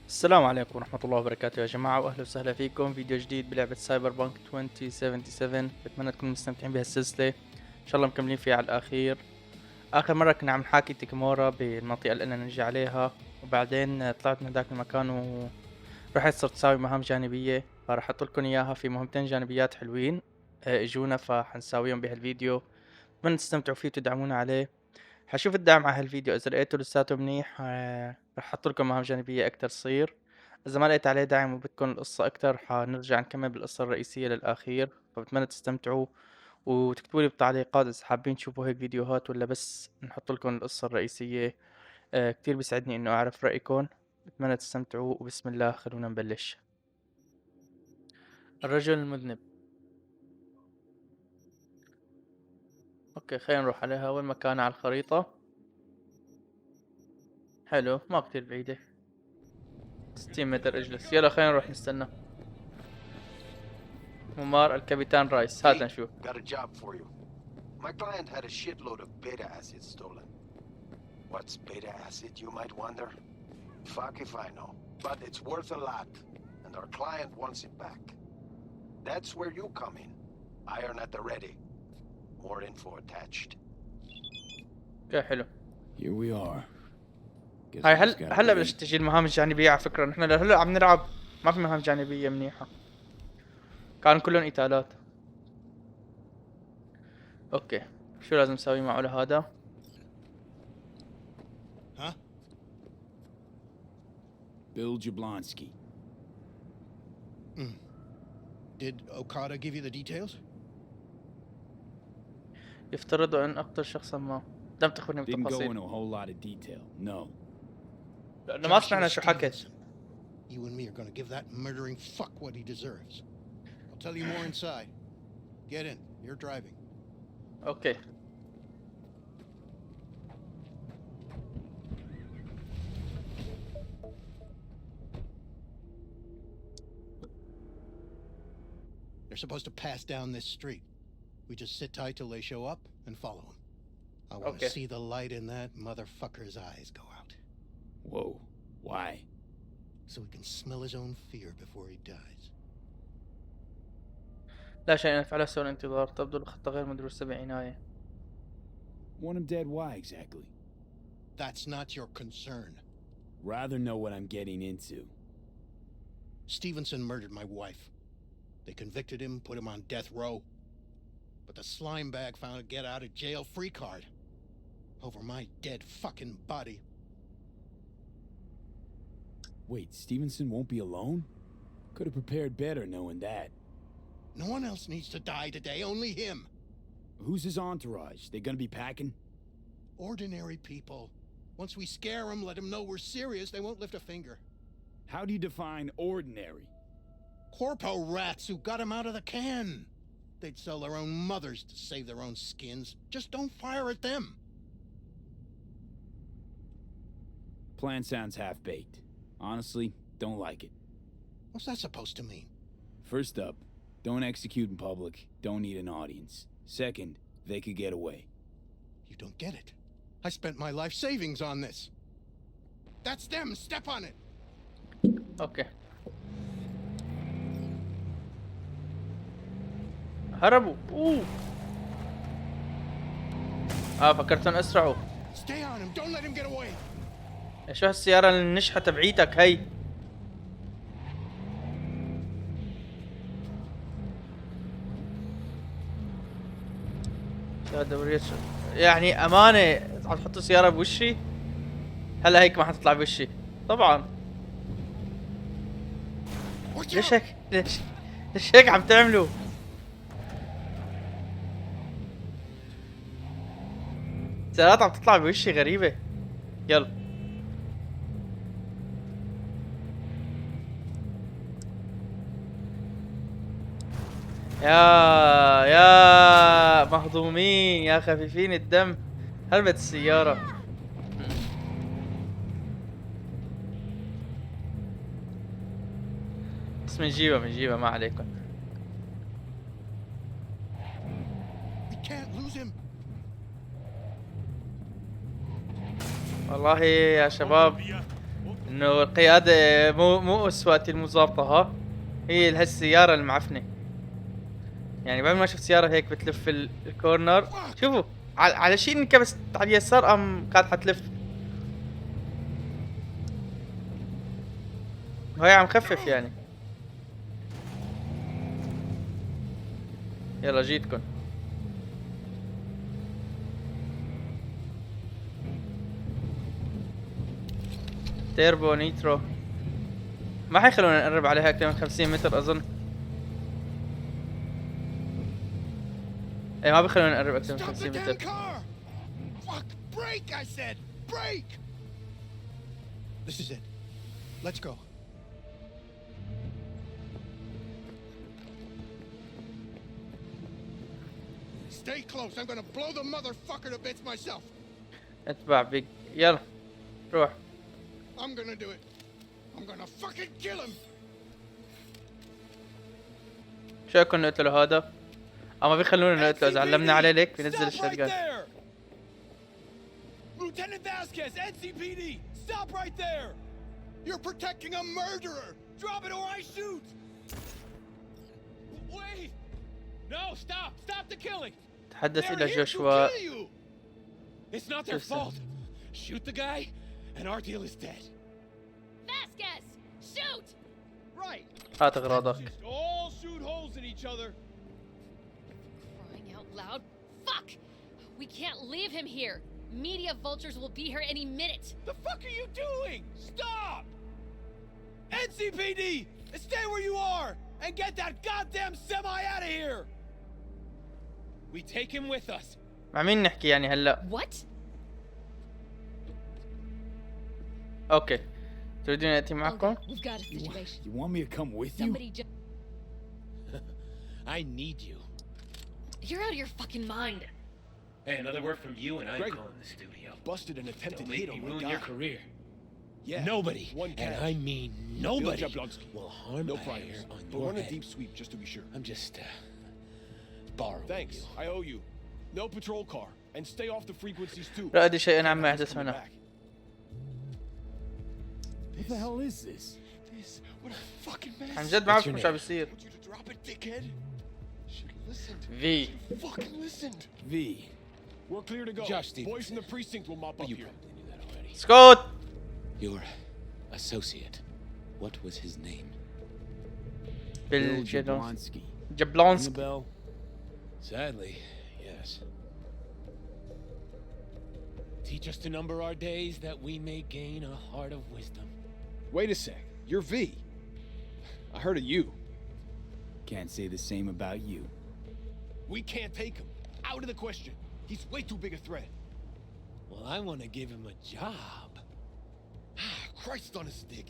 السلام عليكم ورحمة الله وبركاته يا جماعة، وأهلا وسهلا فيكم فيديو جديد بلعبة سايبر بانك 2077. بتمنى تكونوا مستمتعين بهالسلسلة، إن شاء الله مكملين فيها على الأخير. آخر مرة كنا عم نحاكي تيكيمورا بالمنطقة اللي قلنا نجي عليها، وبعدين طلعت من ذاك المكان ورحت صرت أساوي مهام جانبية، فراح أحط لكم إياها في مهمتين جانبيات حلوين اجونا، فحنساويهم بهالفيديو. بتمنى تستمتعوا فيه وتدعمونا عليه. حشوف الدعم على هالفيديو، إذا لقيته لساته منيح رح أحط لكم مهام جانبية أكتر تصير. إذا ما لقيت عليه دعم وبدكم القصة أكتر حنرجع نكمل بالقصة الرئيسية للأخير، فبتمنى تستمتعوا وتكتبوا لي بالتعليقات إذا حابين تشوفوا هيك فيديوهات ولا بس نحط لكم القصة الرئيسية. كتير بيسعدني إنه أعرف رأيكم. بتمنى تستمتعوا وبسم الله خلونا نبلش. الرجل المذنب. أوكي خلينا نروح عليها. وين مكانها على الخريطة؟ حلو، ما كتير بعيدة، 60 متر. اجلس يلا خلينا نروح نستنى ممر الكابيتان رايس. هات Hey, نشوف. got a job for you. My client had a shitload of beta acid stolen. What's beta acid, you might wonder? Fuck if I know. But it's worth a lot, and our client wants it back. That's where you come in. Iron at the ready. More info attached. اوكي حلو. Here we are. Guess هاي I just gotta هلا get in. بلشت تجي المهام الجانبية. على فكرة نحن لهلا عم نلعب ما في مهام جانبية منيحة، كان كلهم قتالات. اوكي شو لازم نسوي معه لهذا؟ Huh? Bill Jablonski. Did Okada give you the details? يفترض ان اقتل شخصا ما. لم تخبرني Didn't go بالتفاصيل into a whole lot of detail. No. لانه ما Joshua سمعنا شو حكت. Stevenson. You and me are gonna give that murdering fuck what he deserves. I'll tell you more inside. Get in. You're driving. اوكي They're supposed to pass down this street. We just sit tight till they show up and follow them. I want to Okay. see the light in that motherfucker's eyes go out, Whoa. Why? so he can smell his own fear before he dies. لا شيء نفعله سوى الانتظار. تبدو الخطة غير مدروسة بعناية. Want him dead? Why exactly? That's not your concern. Rather know what I'm getting into. Stevenson murdered my wife. They convicted him, put him on death row. But the slime bag found a get-out-of-jail-free card over my dead fucking body. Wait, Stevenson won't be alone? Could have prepared better knowing that. No one else needs to die today, only him. Who's his entourage? They gonna be packing? Ordinary people. Once we scare them, let them know we're serious, they won't lift a finger. How do you define ordinary? Corpo rats who got him out of the can. They'd sell their own mothers to save their own skins. Just don't fire at them. Plan sounds half-baked. Honestly, don't like it. What's that supposed to mean? First up, don't execute in public, don't need an audience. Second, they could get away. You don't get it. I spent my life savings on this. That's them. Step on it. اوكي هربوا. فكرت ان اسرعوا. Stay on him. Don't let him get away. شو هالسيارة النشحة تبعيتك هي؟ شو هالدورية يعني امانة تحطوا سيارة بوشي؟ هلا هيك ما حتطلع بوشي طبعا. Watch ليش out. هيك؟ ليش هيك عم تعملوا؟ سيارات عم تطلع بوشي غريبة. يلا يا مهضومين يا خفيفين الدم. هربت السيارة. بس بنجيبها ما عليكم. We can't lose him. والله يا شباب انه القيادة مو اسواتي المظابطة ها، هي هالسيارة المعفنة. يعني بعد ما شفت سيارة هيك بتلف الكورنر، شوفوا على شيء انكبست على اليسار قام كانت حتلف. وهي عم خفف يعني. يلا جيتكن. تيربو نيترو ما حيخلونا نقرب عليها اكثر من 50 متر اظن. ايه ما بيخلونا نقرب اكثر من 50 متر. Fuck! Break! I said, break! This is it. Let's go. Stay close. I'm gonna blow the motherfucker to bits myself. اتبع بيج. يلا روح. I'm gonna do it. I'm gonna fucking kill him. شو كنا نقتله هذا؟ اما بيخلونا نقتله اذا علمنا عليه ليك بينزل الشotgun. Lieutenant Vasquez, NCPD! Stop right there! You're protecting a murderer. Drop it or I shoot! Wait! No, stop! Stop the killing! تحدث They're الى here to جوشوا. kill you! It's not their Listen. fault. Shoot the guy, and our deal is dead. Vasquez, shoot! Right. هات اغراضك. Just all shoot holes in each other. Crying out loud. Fuck! We can't leave him here. Media vultures will be here any minute. The fuck are you doing? Stop! NCPD! Stay where you are and get that goddamn semi out of here! We take him with us. مع مين نحكي يعني هلا؟ What? اوكي. تريدون اتي Olga, معكم؟ we've got a situation. You want me to come with you? Somebody just... I need you. You're out of your fucking mind. Hey, another word from you and I'm Greg. calling the studio. Busted an attempted Don't make hit me on my ruin guy. your career. Yeah. Nobody, One and catch. I mean nobody, Jablonski. will harm No a priors. hair on But your run a head. deep sweep just to be sure. I'm just borrowing Thanks. you. I owe you. No patrol car. And stay off the frequencies too. لا ادري شيء عما يحدث Coming هنا. back. What the hell is this? This. What a fucking mess. عن جد ما What's بعرف your شو عم name? بيصير. Want you to drop it, dickhead. Should have listened. في Fucking listened. V. We're clear to go. Josh Boys Stevenson. from the precinct will mop up You here. probably knew that already. سكوت. Your associate. What was his name? بالجدول. Ring the جبلونسكي. bell. Sadly, yes. Teach us to number our days that we may gain a heart of wisdom. Wait a sec. You're V. I heard of you. Can't say the same about you. We can't take him. Out of the question. He's way too big a threat. Well, I want to give him a job. Christ on a stick.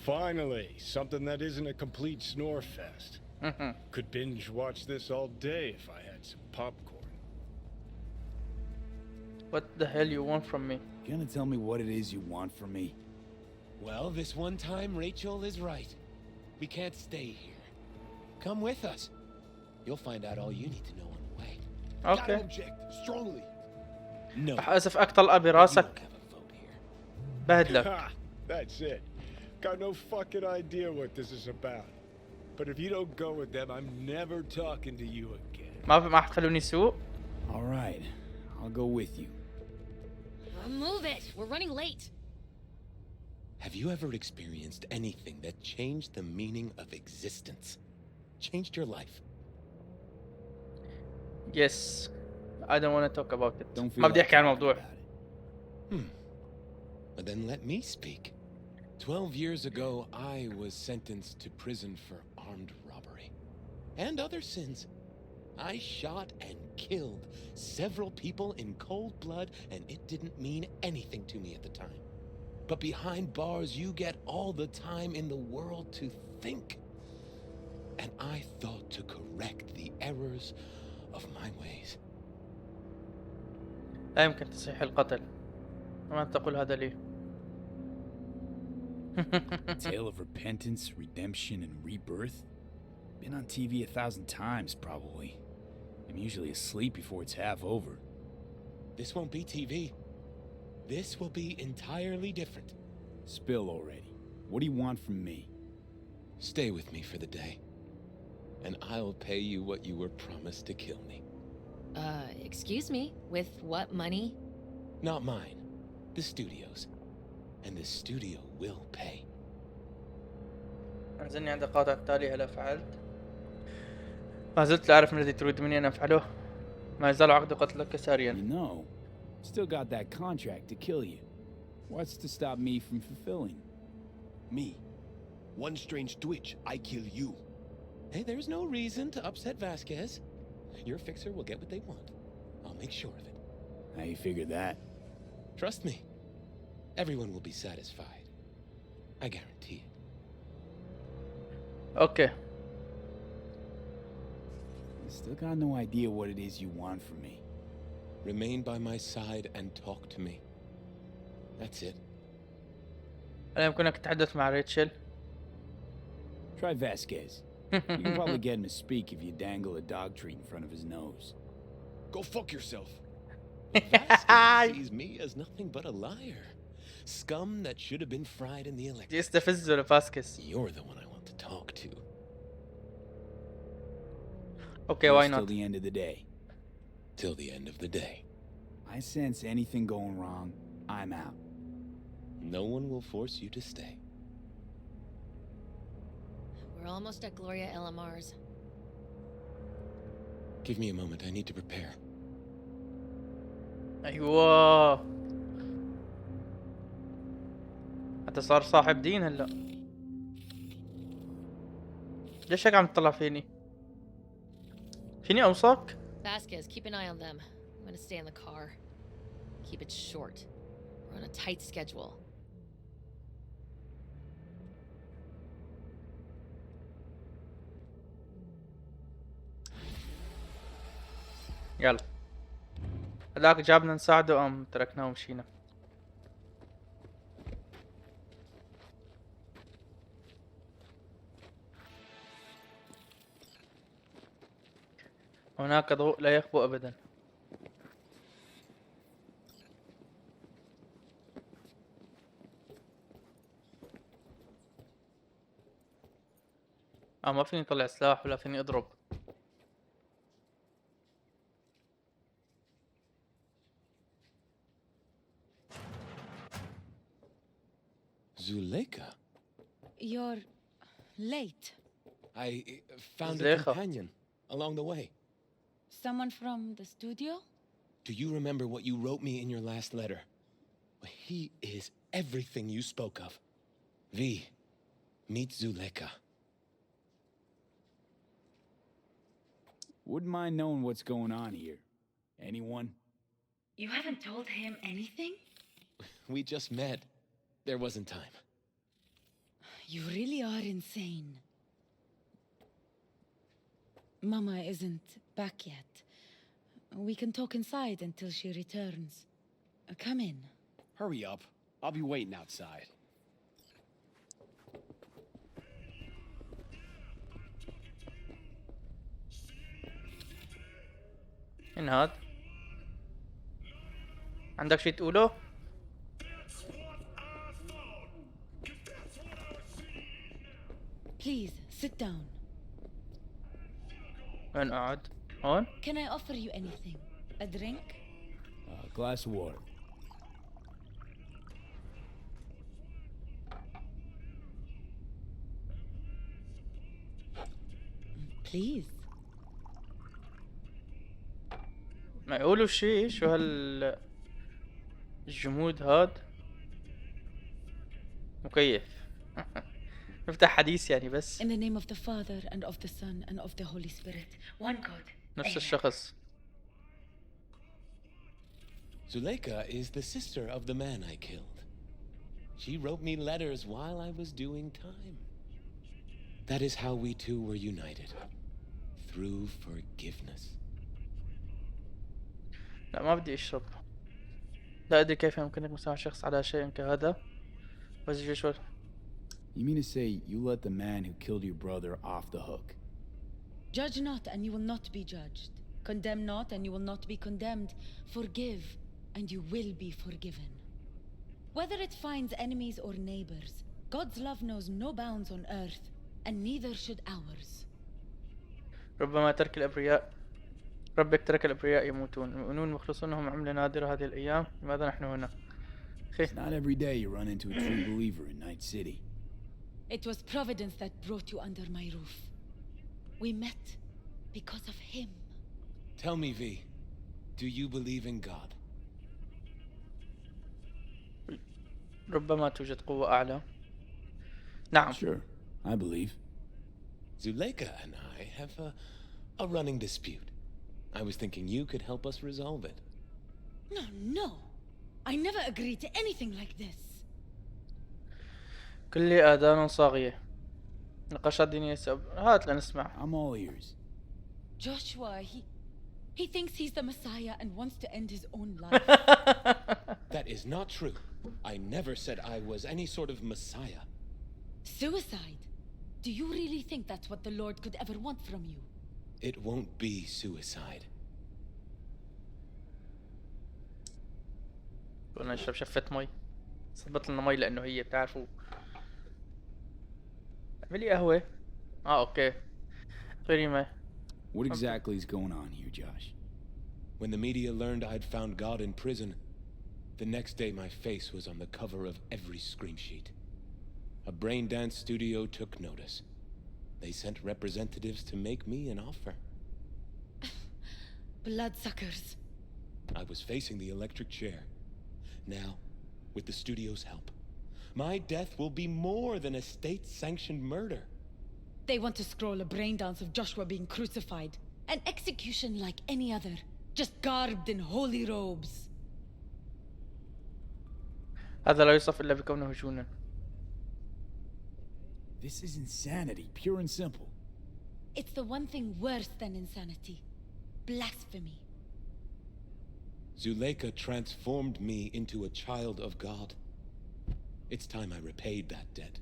Finally, something that isn't a complete snore fest. Could binge watch this all day if I had some popcorn. What the hell you want from me? Gonna tell me what it is you want from me? Well, this one time Rachel is right. We can't stay here. Come with us. You'll find out all you need to know on the way. Gotta اوكي. object strongly. No, رح اسف اقطع you براسك. don't have a vote here. بهدلك. Ha! That's it. Got no fucking idea what this is about. But if you don't go with them, I'm never talking to you again. ما حتخلوني سوق. All right, I'll go with you. Move it. We're running late. Have you ever experienced anything that changed the meaning of existence? Changed your life? Yes. I don't want to talk about it. Don't feel ما بدي like احكي عن talking الموضوع. about it. But then let me speak. 12 years ago, I was sentenced to prison for armed robbery. And other sins. I shot and killed several people in cold blood, and it didn't mean anything to me at the time. But behind bars, you get all the time in the world to think. And I thought to correct the errors of my ways. لا يمكن تصحيح القتل. ما تقول هذا لي. Tale of repentance, redemption, and rebirth? Been on TV 1,000 times, probably. I'm usually asleep before it's half over. This won't be TV. This will be entirely different. Spill already. What do you want from me? Stay with me for the day, and I'll pay you what you were promised to kill me. Excuse me? With what money? Not mine. The studio's. And the studio will pay. انزلني عند القاطع التالي. هلا فعلت. ما زلت لا أعرف ما الذي تريد مني أن أفعله. ما يزال عقد قتلك ساريا. You know, still got that contract to kill you. What's to stop me from fulfilling? Me. One strange twitch, I kill you. Hey, there's no reason to upset Vasquez. Your fixer will get what they want. I'll make sure of it. How you figure that? Trust me. Everyone will be satisfied. I guarantee it. Okay. Still got no idea what it is you want from me. Remain by my side and talk to me. That's it. هل يمكنك التحدث مع ريتشل؟ Try Vasquez. You can probably get him to speak if you dangle a dog treat in front of his nose. Go fuck yourself. Vasquez sees me as nothing but a liar. Scum that should have been fried in the electric. يستفزه لفاسكس. You're the one I want to talk to. Okay, why Till not? the end of the day. Till the end of the day. I sense anything going wrong, I'm out. No one will force you to stay. We're almost at Gloria LMR's. Give me a moment, I need to prepare. أيوة. حتى صار صاحب دين هلا. ليش هيك عم تطلع فيني؟ فيني أوصاك؟ Vasquez, keep an eye on them. I'm gonna stay in the car. Keep it short. We're on a tight schedule. يلا. هذاك جابنا نساعده أم تركناه ومشينا. هناك ضوء لا يخبو أبدا. ما فيني اطلع سلاح ولا فيني اضرب. Zuleika? You're late. I found a Zuleika. companion along the way. Someone from the studio? Do you remember what you wrote me in your last letter? He is everything you spoke of. V, meet Zuleika. Wouldn't mind knowing what's going on here. Anyone? You haven't told him anything? We just met. There wasn't time. You really are insane. Mama isn't back yet. We can talk inside until she returns. Come in. Hurry up. I'll be waiting outside. مين هاد؟ عندك شي تقوله؟ Please, sit down. وين أقعد؟ هون؟ Can I offer you anything? A drink? A glass of water. Please. ما يقولوا شي. شو الجمود هاد؟ مكيف. نفتح حديث يعني بس. In the name of the Father and of the Son and of the Holy Spirit. One God. نفس الشخص. Zuleika is the sister of the man I killed. She wrote me letters while I was doing time. That is how we two were united. Through forgiveness. لا ما بدي اشرب. لا ادري كيف يمكنك مساعدة شخص على شيء كهذا. بس شو. You mean to say you let the man who killed your brother off the hook? Judge not and you will not be judged. Condemn not and you will not be condemned. Forgive and you will be forgiven. Whether it finds enemies or neighbors, God's love knows no bounds on earth, and neither should ours. ربما ترك الأبرياء ربك ترك الأبرياء يموتون، المؤمنون المخلصون هم عملة نادرة هذه الأيام، لماذا نحن هنا؟ It's not every day you run into a true believer in Night City. It was Providence that brought you under my roof. We met because of him. Tell me, V, do you believe in God? ربما توجد قوة أعلى. نعم. Sure, I believe. Zuleika and I have a running dispute. I was thinking you could help us resolve it. No. I never agreed to anything like this. كل آذان صاغية. نقاشات دينية هات لنسمع. I'm all ears. Joshua, he thinks he's the Messiah and wants to end his own life. That is not true. I never said I was any sort of Messiah. Suicide? Do you really think that's what the Lord could ever want from you? It won't be suicide. قلنا نشرب شفة مي. صبت لنا مي لأنه هي بتعرفوا. اعملي قهوة. اوكي. غيري مي. What exactly is going on here, Josh? When the media learned I'd found God in prison, the next day my face was on the cover of every scream sheet. A brain dance studio took notice. They sent representatives to make me an offer. Bloodsuckers. I was facing the electric chair. Now, with the studio's help, my death will be more than a state-sanctioned murder. They want to scroll a brain dance of Joshua being crucified. An execution like any other, just garbed in holy robes. هذا لا يوصف إلا بكونه جنونا. This is insanity, pure and simple. It's the one thing worse than insanity. Blasphemy. Zuleika transformed me into a child of God. It's time I repaid that debt.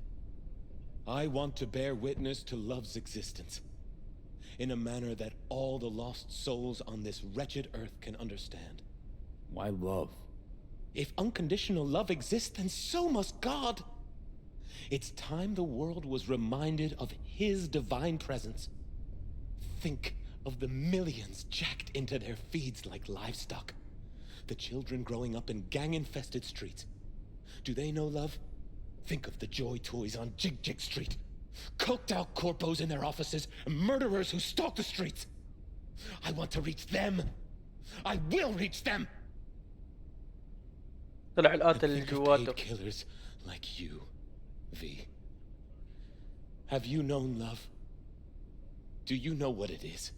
I want to bear witness to love's existence in a manner that all the lost souls on this wretched earth can understand. Why love? If unconditional love exists, then so must God. It's time the world was reminded of His divine presence. Think of the millions jacked into their feeds like livestock. The children growing up in gang-infested streets. Do they know love? Think of the joy toys on Jig Jig Street. Coked-out corpos in their offices, and murderers who stalk the streets. I want to reach them. I will reach them. طلع القاتل اللي Think of جواته. paid killers like you, V. Have you known love? Do you know what it is?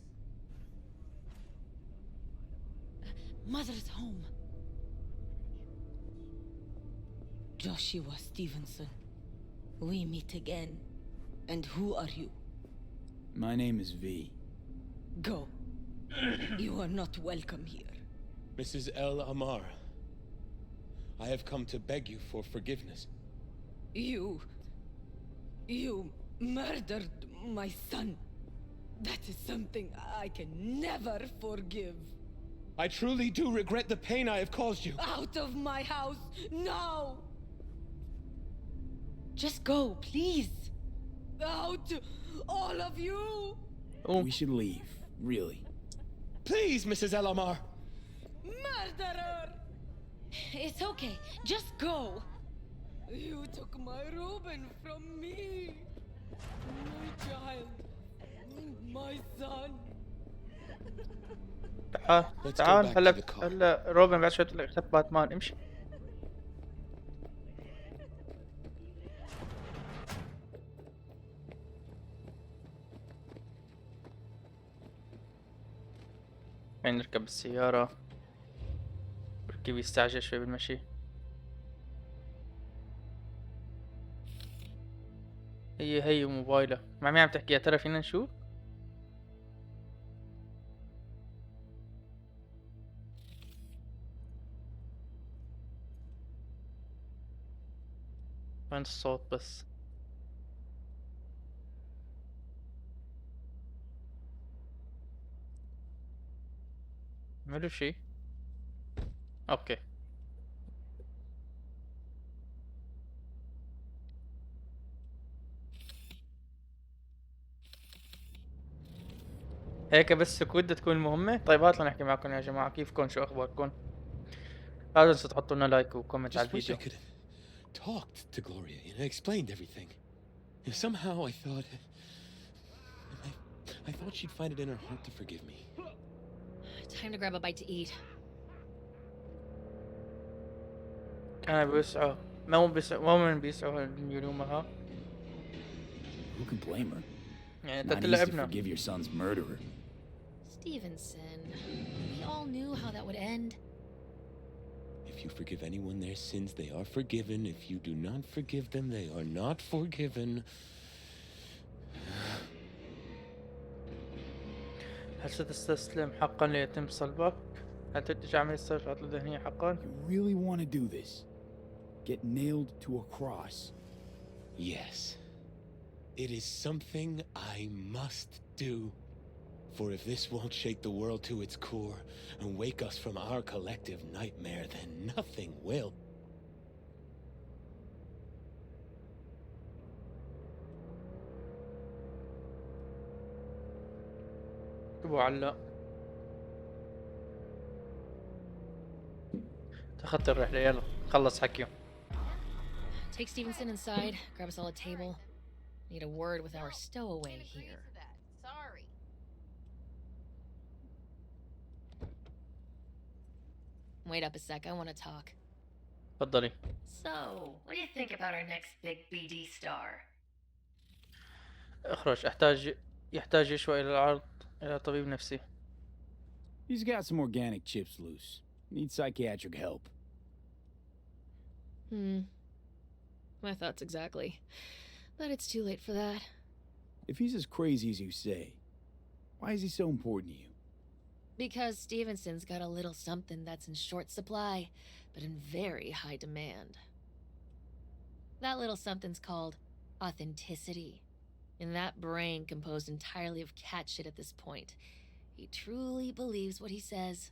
Mother's home. Joshua Stevenson. We meet again. And who are you? My name is V. Go. You are not welcome here. Mrs. El Amar, I have come to beg you for forgiveness. You murdered my son. That is something I can never forgive. I truly do regret the pain I have caused you. Out of my house, now! Just go, please. Out, all of you! We should leave, really. Please, Mrs. El Amar. Murderer! It's okay, just go. You took my Reuben from me. My child. My son. تعال هلا روبن بعد شوي تقول لك اخذت باتمان امشي. يعني نركب السيارة. بركي بيستعجل شوي بالمشي. هي موبايله مع مين عم تحكي؟ يا ترى فينا نشوف؟ وين الصوت بس؟ عملوا شي؟ اوكي هيك بس سكوت بدها تكون المهمة. طيب هاتوا نحكي معكم يا جماعة، كيفكم؟ شو اخباركم؟ لا تنسوا تحطوا لنا لايك وكومنت على Just wish I الفيديو. could have talked to Gloria and explained everything. And somehow I thought she'd find it in her heart to forgive me. Time to grab a bite to eat. كان بيسعوا ما من بيسعوا يلومها. Who can blame her? يعني Not easy to تلعبنا. forgive your son's murderer. Stevenson, we all knew how that would end. If you forgive anyone their sins, they are forgiven. If you do not forgive them, they are not forgiven. هل ستستسلم حقا ليتم صلبك؟ هل تنتج عملية السرقات الذهنية حقا؟ You really want to do this? Get nailed to a cross. Yes. It is something I must do. For if this won't shake the world to its core and wake us from our collective nightmare, then nothing will. ابو علاء تخطي الرحلة، يلا خلص حكيهم. Take Stevenson inside, grab us all a table. Need a word with our stowaway here. Sorry. Wait up a sec, I want to talk. تفضلي. So, what do you think about our next big BD star? اخرج. يحتاج يشوى إلى العرض إلى طبيب نفسي. He's got some organic chips loose. Needs psychiatric help. My thoughts exactly. But it's too late for that. If he's as crazy as you say, why is he so important to you? Because Stevenson's got a little something that's in short supply, but in very high demand. That little something's called authenticity. In that brain composed entirely of cat shit at this point, he truly believes what he says.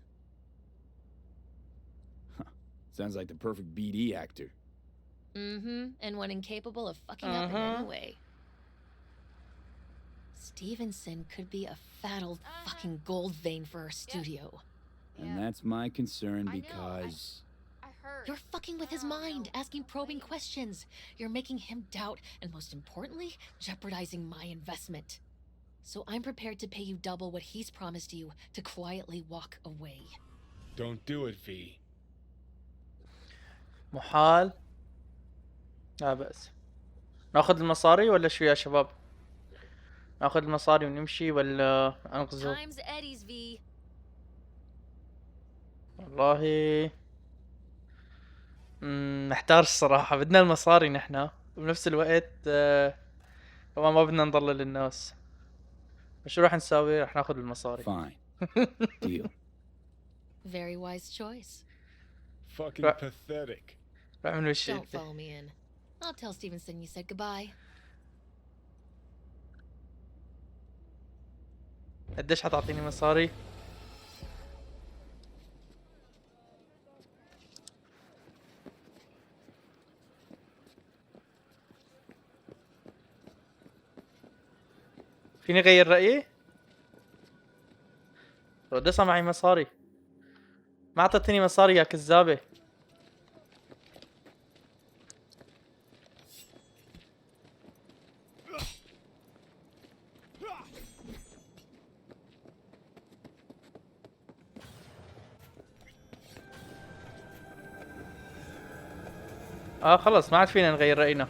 Sounds like the perfect BD actor. And one incapable of fucking up in any way. Stevenson could be a fat old fucking gold vein for our studio. And that's my concern because... I heard. You're fucking with his mind, asking probing questions. You're making him doubt, and most importantly, jeopardizing my investment. So I'm prepared to pay you double what he's promised you to quietly walk away. Don't do it, V. محال. لا بأس. ناخذ المصاري ولا شو يا شباب؟ ناخذ المصاري ونمشي ولا انقذه؟ Time's Eddie's V. والله محتار الصراحة. بدنا المصاري نحنا، وبنفس الوقت طبعا ما بدنا نضلل الناس. شو راح نساوي؟ راح ناخذ المصاري. Fine. Deal. Very wise choice. Fucking pathetic. راح نعمل وش Don't follow me in. I'll tell Stevenson you said goodbye. قديش حتعطيني مصاري؟ فيني غير رأيي؟ لو دسا معي مصاري. ما اعطتني مصاري يا كذابة. خلص ما عاد فينا نغير رأينا.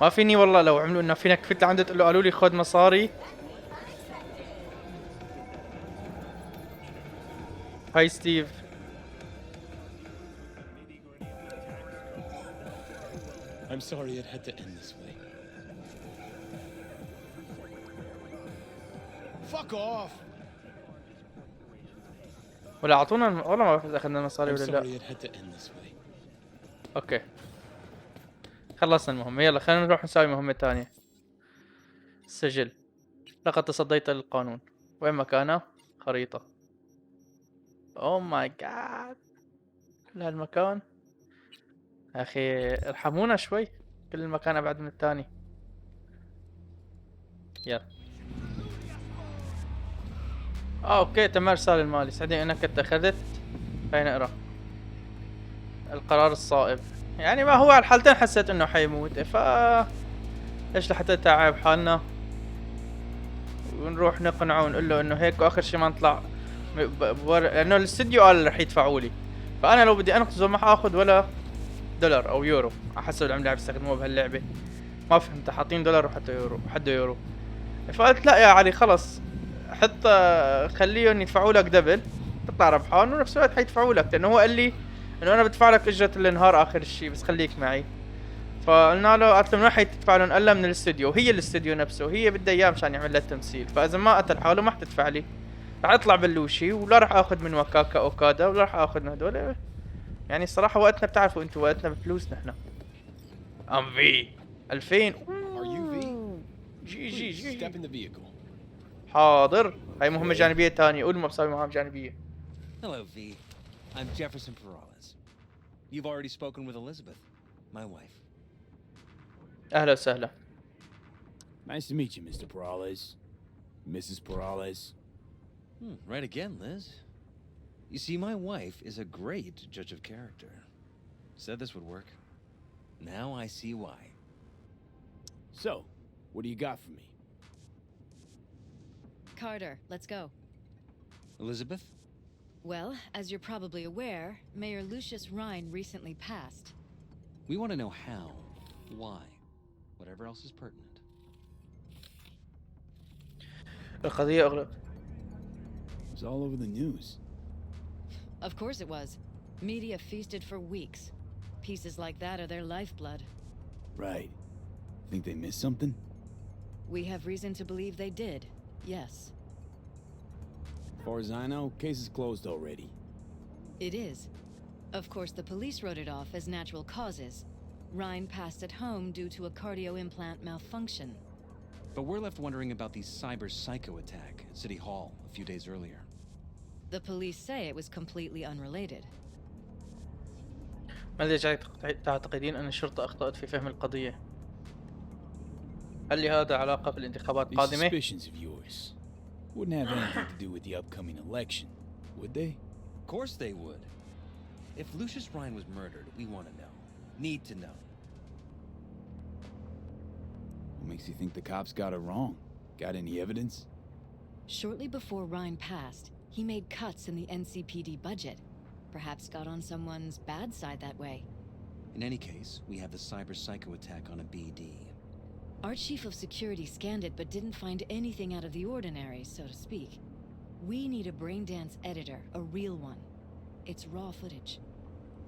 ما فيني والله. لو عملوا انه فينك كنت عنده تقول له قالوا لي خذ مصاري. هاي ستيف. I'm sorry it had to end this way. Fuck off! ولا اعطونا والله ما بعرف اذا اخذنا المصاري I'm ولا sorry لا. it had to end this way. اوكي خلصنا المهمة. يلا خلينا نروح نسوي مهمة تانية. السجل. لقد تصديت للقانون. وين مكانه؟ خريطة. اوه ماي جاد. كل هالمكان. يا اخي ارحمونا شوي، كل مكان ابعد من الثاني. يلا. اوكي تم ارسال المال، يسعدني انك اتخذت، خلينا نقرا. القرار الصائب، يعني ما هو على الحالتين حسيت انه حيموت، ليش لحتى نتعب حالنا ونروح نقنعه ونقول له انه هيك، واخر شيء ما نطلع لانه الاستديو قال رح يدفعوا لي، فانا لو بدي انقذه ما حاخذ ولا دولار او يورو على حسب العمله اللي بيستخدموها بهاللعبه. ما فهمت، حاطين دولار وحتى يورو. فقلت لا يا علي خلص، حتى خليهم يدفعوا لك دبل تطلع ربحان، ونفس الوقت حيدفعوا لك، لانه هو قال لي انه انا بدفع لك اجرة النهار اخر الشيء، بس خليك معي. فقلنا له، قلت له من وين حتدفع لهم؟ قال لها من الاستوديو، وهي الاستوديو نفسه هي بدها اياه مشان يعمل لها التمثيل، فاذا ما قتل حاله ما حتدفع لي، رح اطلع بلوشي ولا رح اخذ من وكاكا اوكادا ولا رح اخذ من هدول. يعني الصراحه وقتنا بتعرفوا انتوا وقتنا بفلوس نحن. ام في 2000. Are you V? جي Step in the vehicle. حاضر. هاي مهمة جانبية تانية، قول ما بسوي مهام جانبية. Hello, V. I'm Jefferson Perales. You've already spoken with Elizabeth, my wife. اهلا وسهلا. Nice to meet you, Mr. Perales. Mrs. Perales. Right again, Liz. You see, my wife is a great judge of character. Said this would work. Now I see why. So, what do you got for me? Carter, let's go. Elizabeth? Well, as you're probably aware, Mayor Lucius Rhine recently passed. We want to know how, why, whatever else is pertinent. القضية أغلب. It was all over the news. Of course it was. Media feasted for weeks. Pieces like that are their lifeblood. Right. Think they missed something? We have reason to believe they did, yes. As far as I know, case is closed already. It is. Of course, the police wrote it off as natural causes. Rhine passed at home due to a cardio implant malfunction. But we're left wondering about the cyber psycho attack at City Hall a few days earlier. The police say it was completely unrelated. ماذا تعتقدين أن الشرطة أخطأت في فهم القضية؟ هل لهذا علاقة بالانتخابات These القادمة؟ suspicions of yours wouldn't have anything to do with the upcoming election, would they? Of course they would. If Lucius Rhine was murdered, we want to know. Need to know. What makes you think the cops got it wrong? Got any evidence? Shortly before Rhine passed, he made cuts in the NCPD budget. Perhaps got on someone's bad side that way. In any case, we have the cyber psycho attack on a BD. Our chief of security scanned it but didn't find anything out of the ordinary, so to speak. We need a braindance editor, a real one. It's raw footage.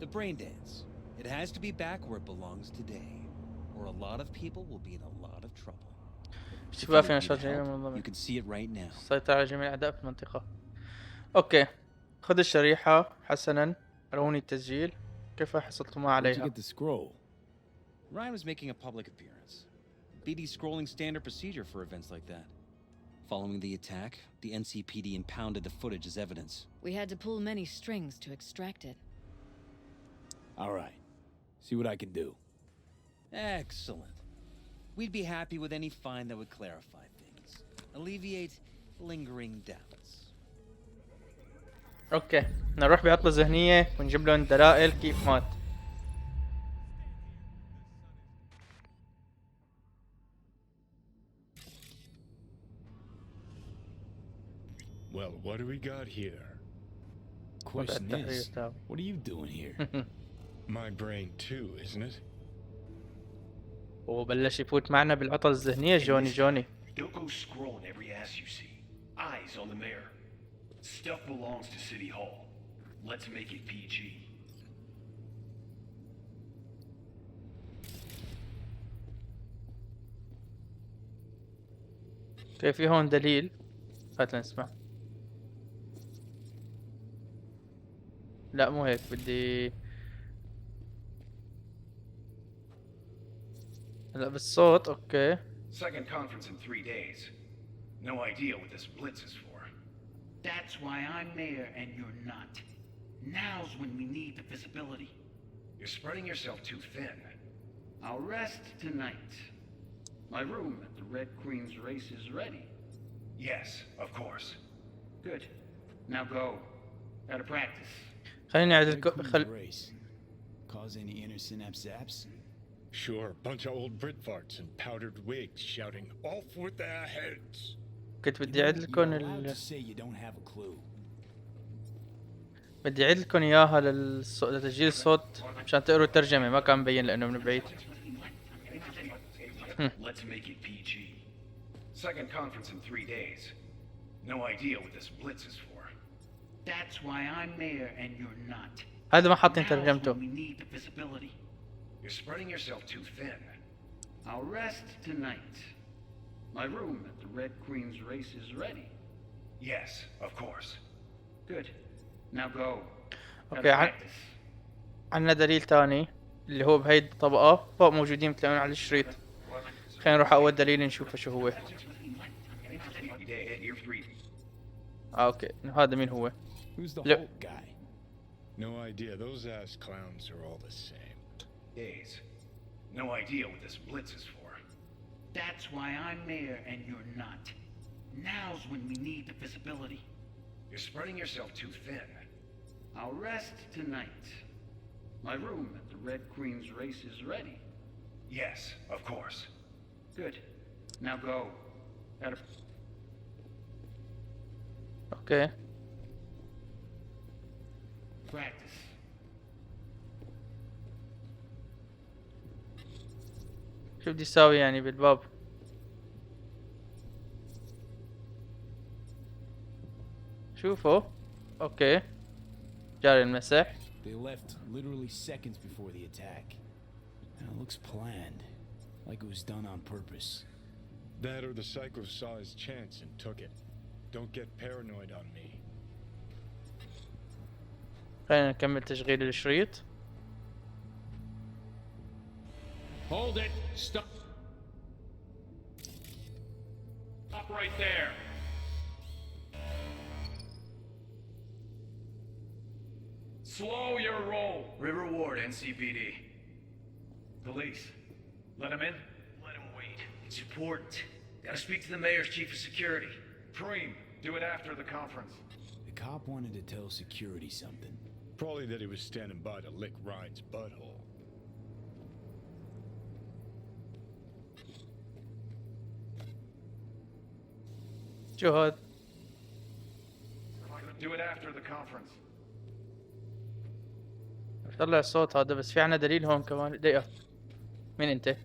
The braindance. It has to be back where it belongs today, or a lot of people will be in a lot of trouble. If you can see it right now. سيطر على جميع الأعداء في المنطقة. أوكي. خذ الشريحة حسنا، روني التسجيل. كيف حصلتما عليها؟ Ryan was making a public appearance. BD scrolling standard procedure for events like that. Following the attack, the NCPD impounded the footage as evidence. We had to pull many strings to extract it. All right. See what I can do. Excellent. We'd be happy with any find that would clarify things. Alleviate lingering doubts. اوكي نروح بعطلة ذهنية ونجيب لهم دلائل كيف مات. Well, what do we got here? Question is, what are you doing here? My brain too, isn't it? وبلش يفوت معنا بالعطل الذهنية جوني. Don't go scrolling every ass you see. Eyes on the mayor. Stuff belongs to City Hall. Let's make it PG. كيف في هون دليل؟ هات نسمع. لا مو هيك، بدي لا بالصوت. اوكي. Second conference in 3 days. No idea what this blitz is for. That's why I'm mayor and you're not. Now's when we need the visibility. You're spreading yourself too thin. I'll rest tonight. My room at the Red Queen's race is ready. Yes, of course. Good. Now go. Gotta practice. خليني أعيد Red Queen's race. Cause any inner synapse zaps? Sure, bunch of old Britfarts in powdered wigs shouting, "Off with their heads!" كنت بدي أعيد لكم You're allowed to say you don't have a clue. بدي أعيد لكم إياها لتسجيل الصوت مشان تقروا الترجمة، ما كان مبين لأنه من بعيد. Let's make it PG. Second conference in 3 days. No idea what this blitz is for. That's why I'm mayor and you're not. هذا ما حاطين Now's ترجمته. when we need the visibility. You're spreading yourself too thin. I'll rest tonight. My room at the Red Queen's race is ready. Yes, of course. Good. Now go. اوكي عندنا دليل تاني اللي هو بهيدي الطبقة فوق موجودين بتلاقون على الشريط. خلينا نروح اول دليل نشوفه شو هو. اوكي هذا مين هو؟ Who's the Hulk guy? No idea. Those ass clowns are all the same. Days. No idea what this blitz is for. That's why I'm mayor and you're not. Now's when we need the visibility. You're spreading yourself too thin. I'll rest tonight. My room at the Red Queen's race is ready. Yes, of course. Good. Now go. اوكي. Practice. شو بدي اساوي يعني بالباب؟ شوفوا. اوكي. جاري المسح. They left literally seconds before the attack. And it looks planned, like it was done on purpose. That or the psycho saw his chance and took it. Don't get paranoid on me. خلينا نكمل تشغيل الشريط. Hold it. Stop. Stop right there. Slow your roll. River Ward, NCPD. Police. Let him in? Let him wait. It's important. Gotta speak to the mayor's chief of security. Preem, do it after the conference. The cop wanted to tell security something. Probably that he was standing by to lick Ryan's butthole. شو هاد؟ Do it after the conference. طلع الصوت هذا بس في عنا دليل هون كمان. دقيقة. مين انت؟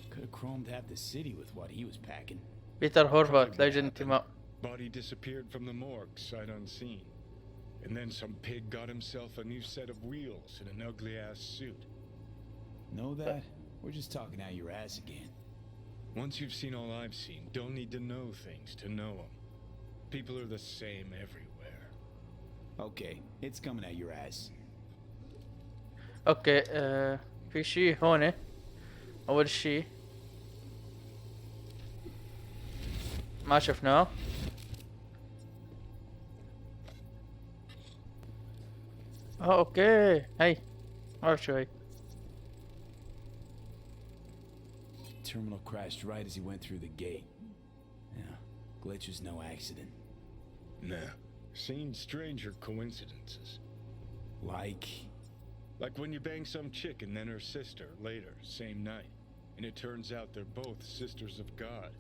Could have chromed half the city with what he was packing. بيتر هورفات لا يوجد انتماء. Body disappeared from the morgue, sight unseen. And then some pig got himself a new set of wheels and an ugly-ass suit. Know that? We're just talking out your ass again. Once you've seen all I've seen, don't need to know things to know them. People are the same everywhere. Okay, it's coming out your ass. اوكي في شي هون. اول شي ما شفناه. اوكي هي ما اعرف شو هي. Terminal crashed right as he went through the gate. Yeah, glitch was no accident. Nah, seen stranger coincidences. Like when you bang some chick and then her sister later, same night. And it turns out they're both sisters of God.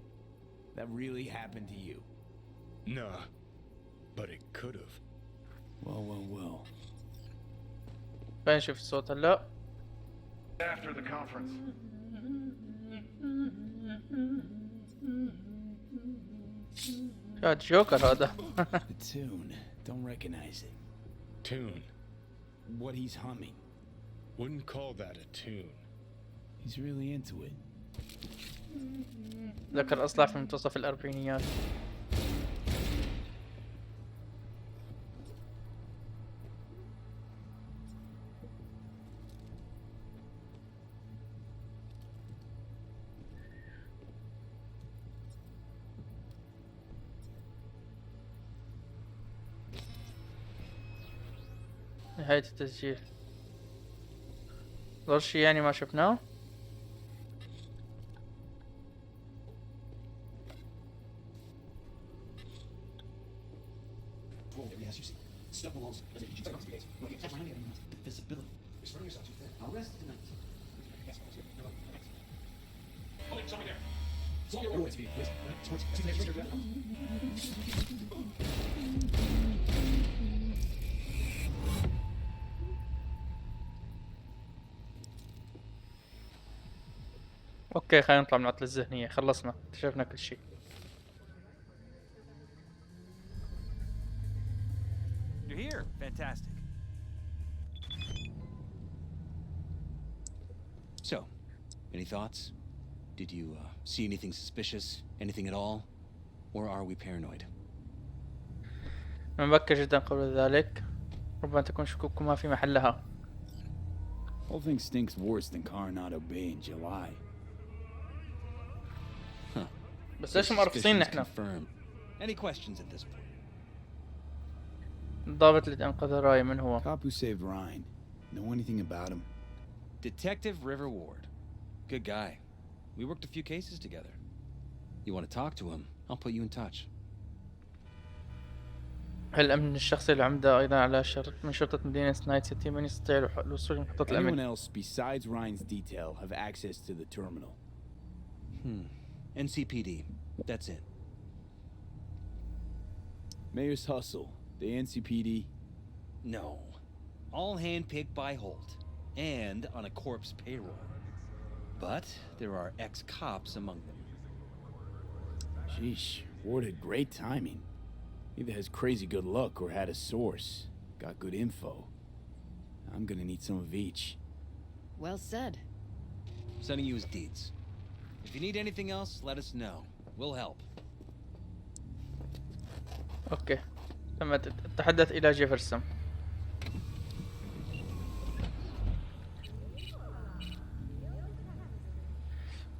That really happened to you? Nah, but it could've. Well. خلينا نشوف الصوت هلا. After the conference. هذا جوكر هذا. The tune. Don't recognize it. Tune. What he's humming. Wouldn't call that a tune. He's really into it. ذكر اصلع في منتصف الاربعينيات. نهاية التسجيل. ضل شي يعني ما شفناه. اوكي خلينا نطلع من العطلة الذهنية. خلصنا اكتشفنا كل شيء. You're here. Fantastic. So, any thoughts? Did you see anything suspicious? Anything at all? Or are we paranoid? من مبكر جدا قبل ذلك. ربما تكون شكوككم ما في محلها. Whole thing stinks worse than Coronado Bay in July. Huh. بس ليش مرخصين نحن؟ Any questions at this point? الضابط اللي انقذ راي من هو؟ Cop who saved Ryan. Know anything about him? Detective River Ward. Good guy. We worked a few cases together. You want to talk to him? I'll put you in touch. هل الأمن الشخصي العمدة أيضا على شرط من شرطة مدينة نايت سيتي من يستطيع الوصول لمحطة الأمن؟ Anyone else besides Ryan's detail have access to the terminal? NCPD. That's it. Mayor's hustle. The NCPD? No. All handpicked by Holt. And on a corpse payroll. But there are ex-cops among them. Sheesh. Ward had great timing. Either has crazy good luck or had a source. Got good info. I'm gonna need some of each. Well said. Sending you his deeds. If you need anything else, let us know. We'll help. اوكي. تم التحدث إلى جيفرسون.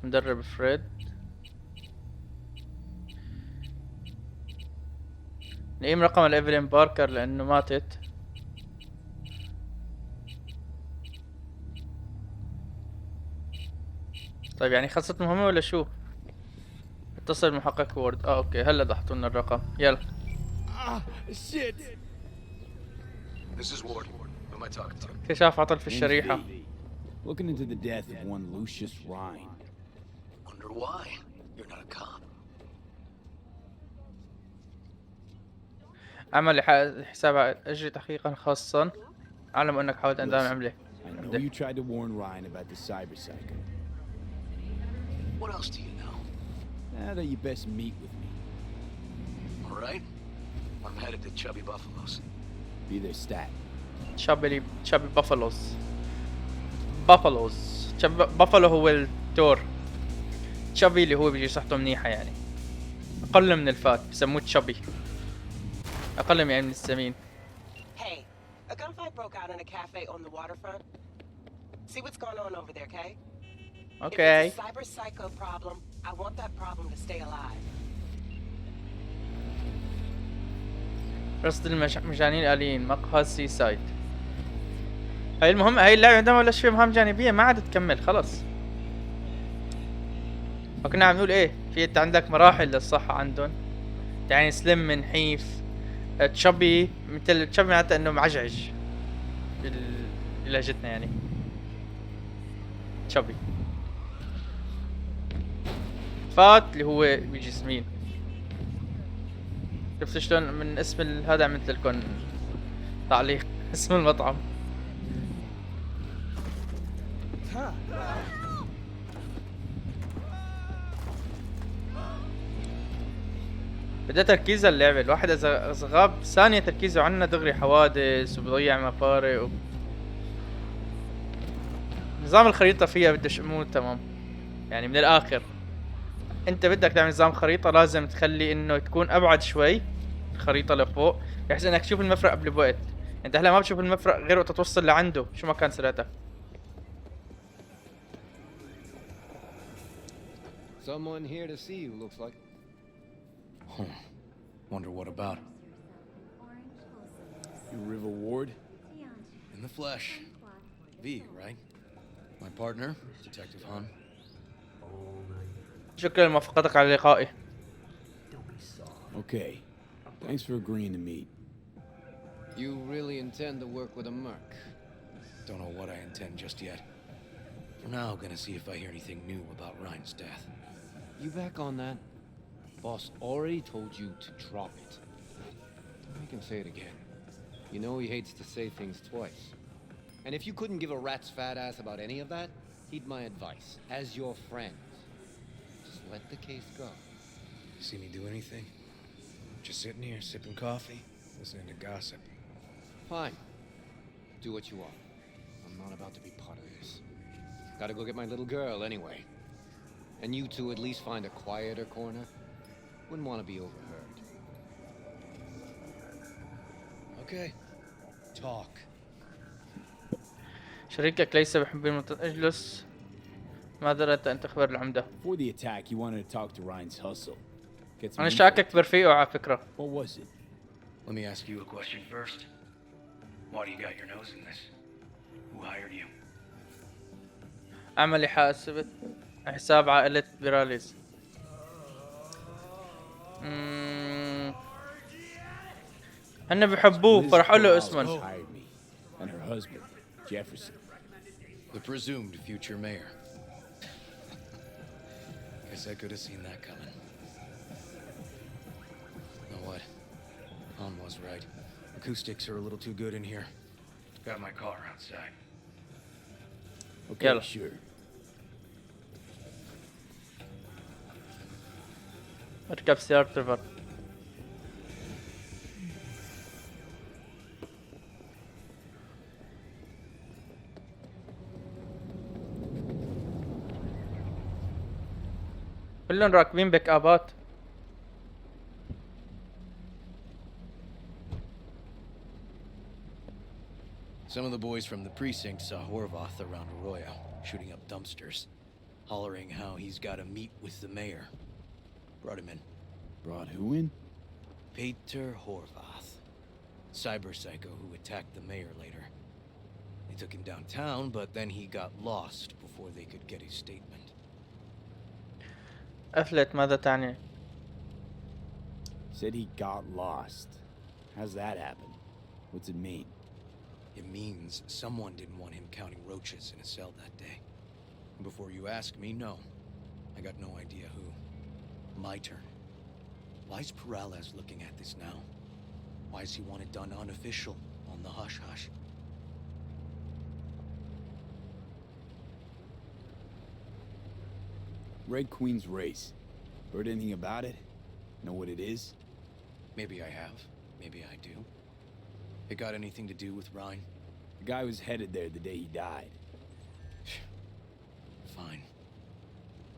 مدرب فريد. نقيم رقم الإيفلين باركر لأنه ماتت. طيب يعني خلصت المهمة ولا شو؟ اتصل بمحقق وورد. اوكي هلا ضحطوا لنا الرقم. يلا. Shit. This is Ward. Who am I talking to? اكتشاف عطل في الشريحة. Looking into the death of one Lucius Ryan. Wonder why? You're not a cop. عمل حساب أجري تحقيقا خاصا. أعلم أنك حاولت أن تعمل عملة. I know you tried to warn Ryan about the cyber psycho. What else do you know? Now that you best meet with me. All right. I'm headed to Chubby Buffaloes. Be their stat. Chubby Buffaloes. Buffalo هو التور. تشابي اللي هو بيجي صحته منيحة يعني. أقل من الفات بسموه تشابي. أقل يعني من السمين. Hey, a gunfight broke out in a cafe on the waterfront. See what's going on over there, okay? Okay. If it's a cyber psycho problem, I want that problem to stay alive. رصد المجانين الآليين مقهى سي سايد. هاي المهمة هاي اللعبة عندما ولا شيء مهام جانبية ما عاد تكمل خلص. وكنا عم نقول ايه في انت عندك مراحل للصحة عندهم. يعني سلم نحيف تشبي مثل تشبي معناتها انه معجعج بلهجتنا يعني تشبي. فات اللي هو بيجي سمين. شفت شلون من اسم هذا عملت لكم تعليق اسم المطعم. بدأ تركيز اللعبة. الواحد إذا غاب ثانية تركيزه عنا دغري حوادث وبضيع مفارق نظام الخريطة فيها بدش مو تمام يعني. من الآخر أنت بدك تعمل نظام خريطة لازم تخلي إنه تكون أبعد شوي الخريطة لفوق بحيث إنك تشوف المفرق قبل بوقت. أنت هلا ما بتشوف المفرق غير وقت توصل لعنده شو ما كان سرعتك. Someone here to see you, looks like. Wonder what about? You River Ward? In the flesh. V, right? My partner, Detective Han. شكرا لموافقتك على لقائي. Okay. Thanks for agreeing to meet. You really intend to work with a merc? Don't know what I intend just yet. For now, gonna see if I hear anything new about Ryan's death. You back on that? Boss already told you to drop it. I can say it again. You know he hates to say things twice. And if you couldn't give a rat's fat ass about any of that, heed my advice. As your friend, just let the case go. You see me do anything? Just sitting here, sipping coffee, listening to gossip. Fine. Do what you want. I'm not about to be part of this. Gotta go get my little girl anyway. And you two at least find a quieter corner. Wouldn't want to be overheard. Okay. Talk. شريكك ليس بحب اجلس. ماذا أردت أن تخبر العمدة؟ Before the attack, you wanted to talk to Ryan's hustle. Get some أنا info. شاكك برفيقه على فكرة. What was it? Let me ask you a question first. Why do you got your nose in this? Who hired you? أعمل حاسبة حساب عائلة بيراليز. هن بيحبوه فرحوا له اسما. hired me and her husband, Jefferson. The presumed future mayor. Guess I could have seen that coming. Know what? Han was right. Acoustics are a little too good in here. Got my car outside. Okay, يلا. sure. اركب سيارة تريفر. كلهم راكبين بيك ابات. Some of the boys from the precinct saw Horvath around Arroyo, shooting up dumpsters, hollering how he's got to meet with the mayor. Brought him in. Brought who in? Peter Horvath, cyber psycho who attacked the mayor later. They took him downtown, but then he got lost before they could get his statement. أفلت ماذا تعني؟ Said he got lost. How's that happen? What's it mean? It means someone didn't want him counting roaches in a cell that day. Before you ask me, no. I got no idea who. My turn. Why's Peralez looking at this now? Why does he want it done unofficial, on the hush-hush? Red Queen's race. Heard anything about it? Know what it is? Maybe I have. Maybe I do. It got anything to do with Ryan? The guy was headed there the day he died. Fine.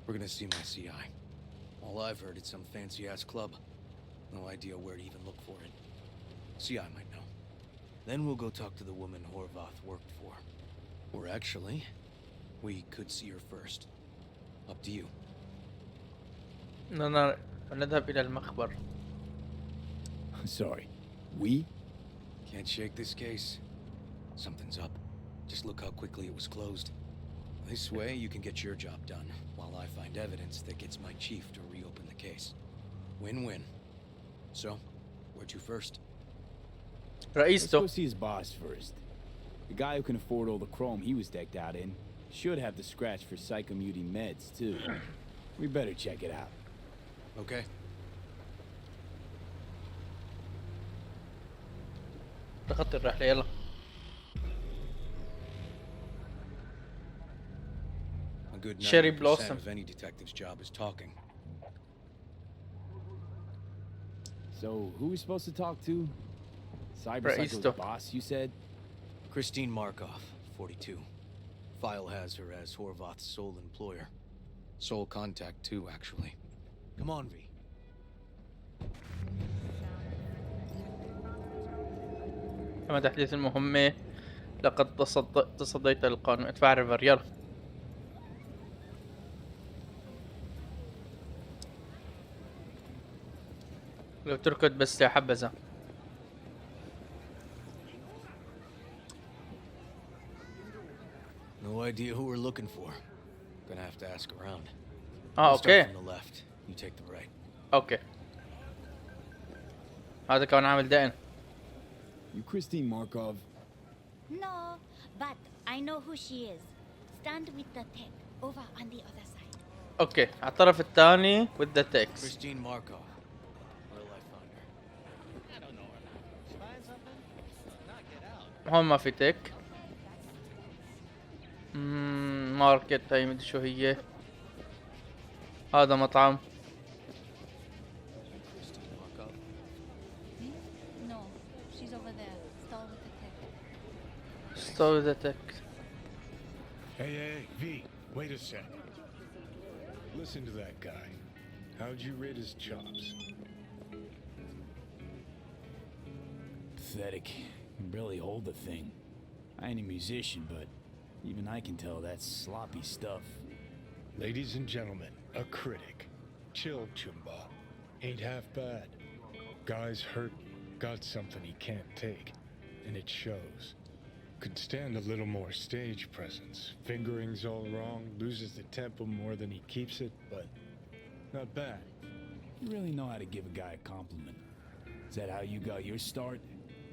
We're gonna see my CI. All I've heard is some fancy-ass club. No idea where to even look for it. CI might know. Then we'll go talk to the woman Horvath worked for. Or actually, we could see her first. Up to you. نذهب إلى المخبر. Sorry. We? Can't shake this case. Something's up. Just look how quickly it was closed. This way, you can get your job done, while I find evidence that gets my chief to reopen the case. Win-win. So, where to first? Let's go see his boss first. The guy who can afford all the chrome he was decked out in should have the scratch for psychomuting meds, too. We better check it out. Okay. تخطي الرحلة يلا. A good Cherry 90% blossom. of any detective's job is talking. So, who we supposed to talk to? Cyber Psycho's boss, you said? Christine Markov, 42. File has her as Horvath's sole employer. Sole contact, too, actually. Come on, V. كما تحديث المهمة لقد تصديت للقانون. ادفع ريفر يلا. لو تركض بس يا حبذا. idea who we're looking for. Gonna have to ask around. اه We'll start اوكي from the left. You take the right. اوكي. هذا كان عامل دقن. You Christine Markov? No, but I know who she is. Stand with the tech over on the other side. اوكي على الطرف الثاني with the text. Christine Markov. Where'll I find her? I don't know her. She buying something? Not get out. هون ما في تك. ماركت هاي مدري شو هي. هذا مطعم. No, she's over there. Stall with the tech. Stall with the tech. Hey, V, wait a sec. Listen to that guy. How'd you rate his chops? Pathetic. Can barely hold the thing. I ain't a musician, but even I can tell that's sloppy stuff. Ladies and gentlemen, a critic. Chill, Chumba. Ain't half bad. Guy's hurt, got something he can't take, and it shows. Could stand a little more stage presence. Fingering's all wrong, loses the tempo more than he keeps it, but not bad. You really know how to give a guy a compliment. Is that how you got your start?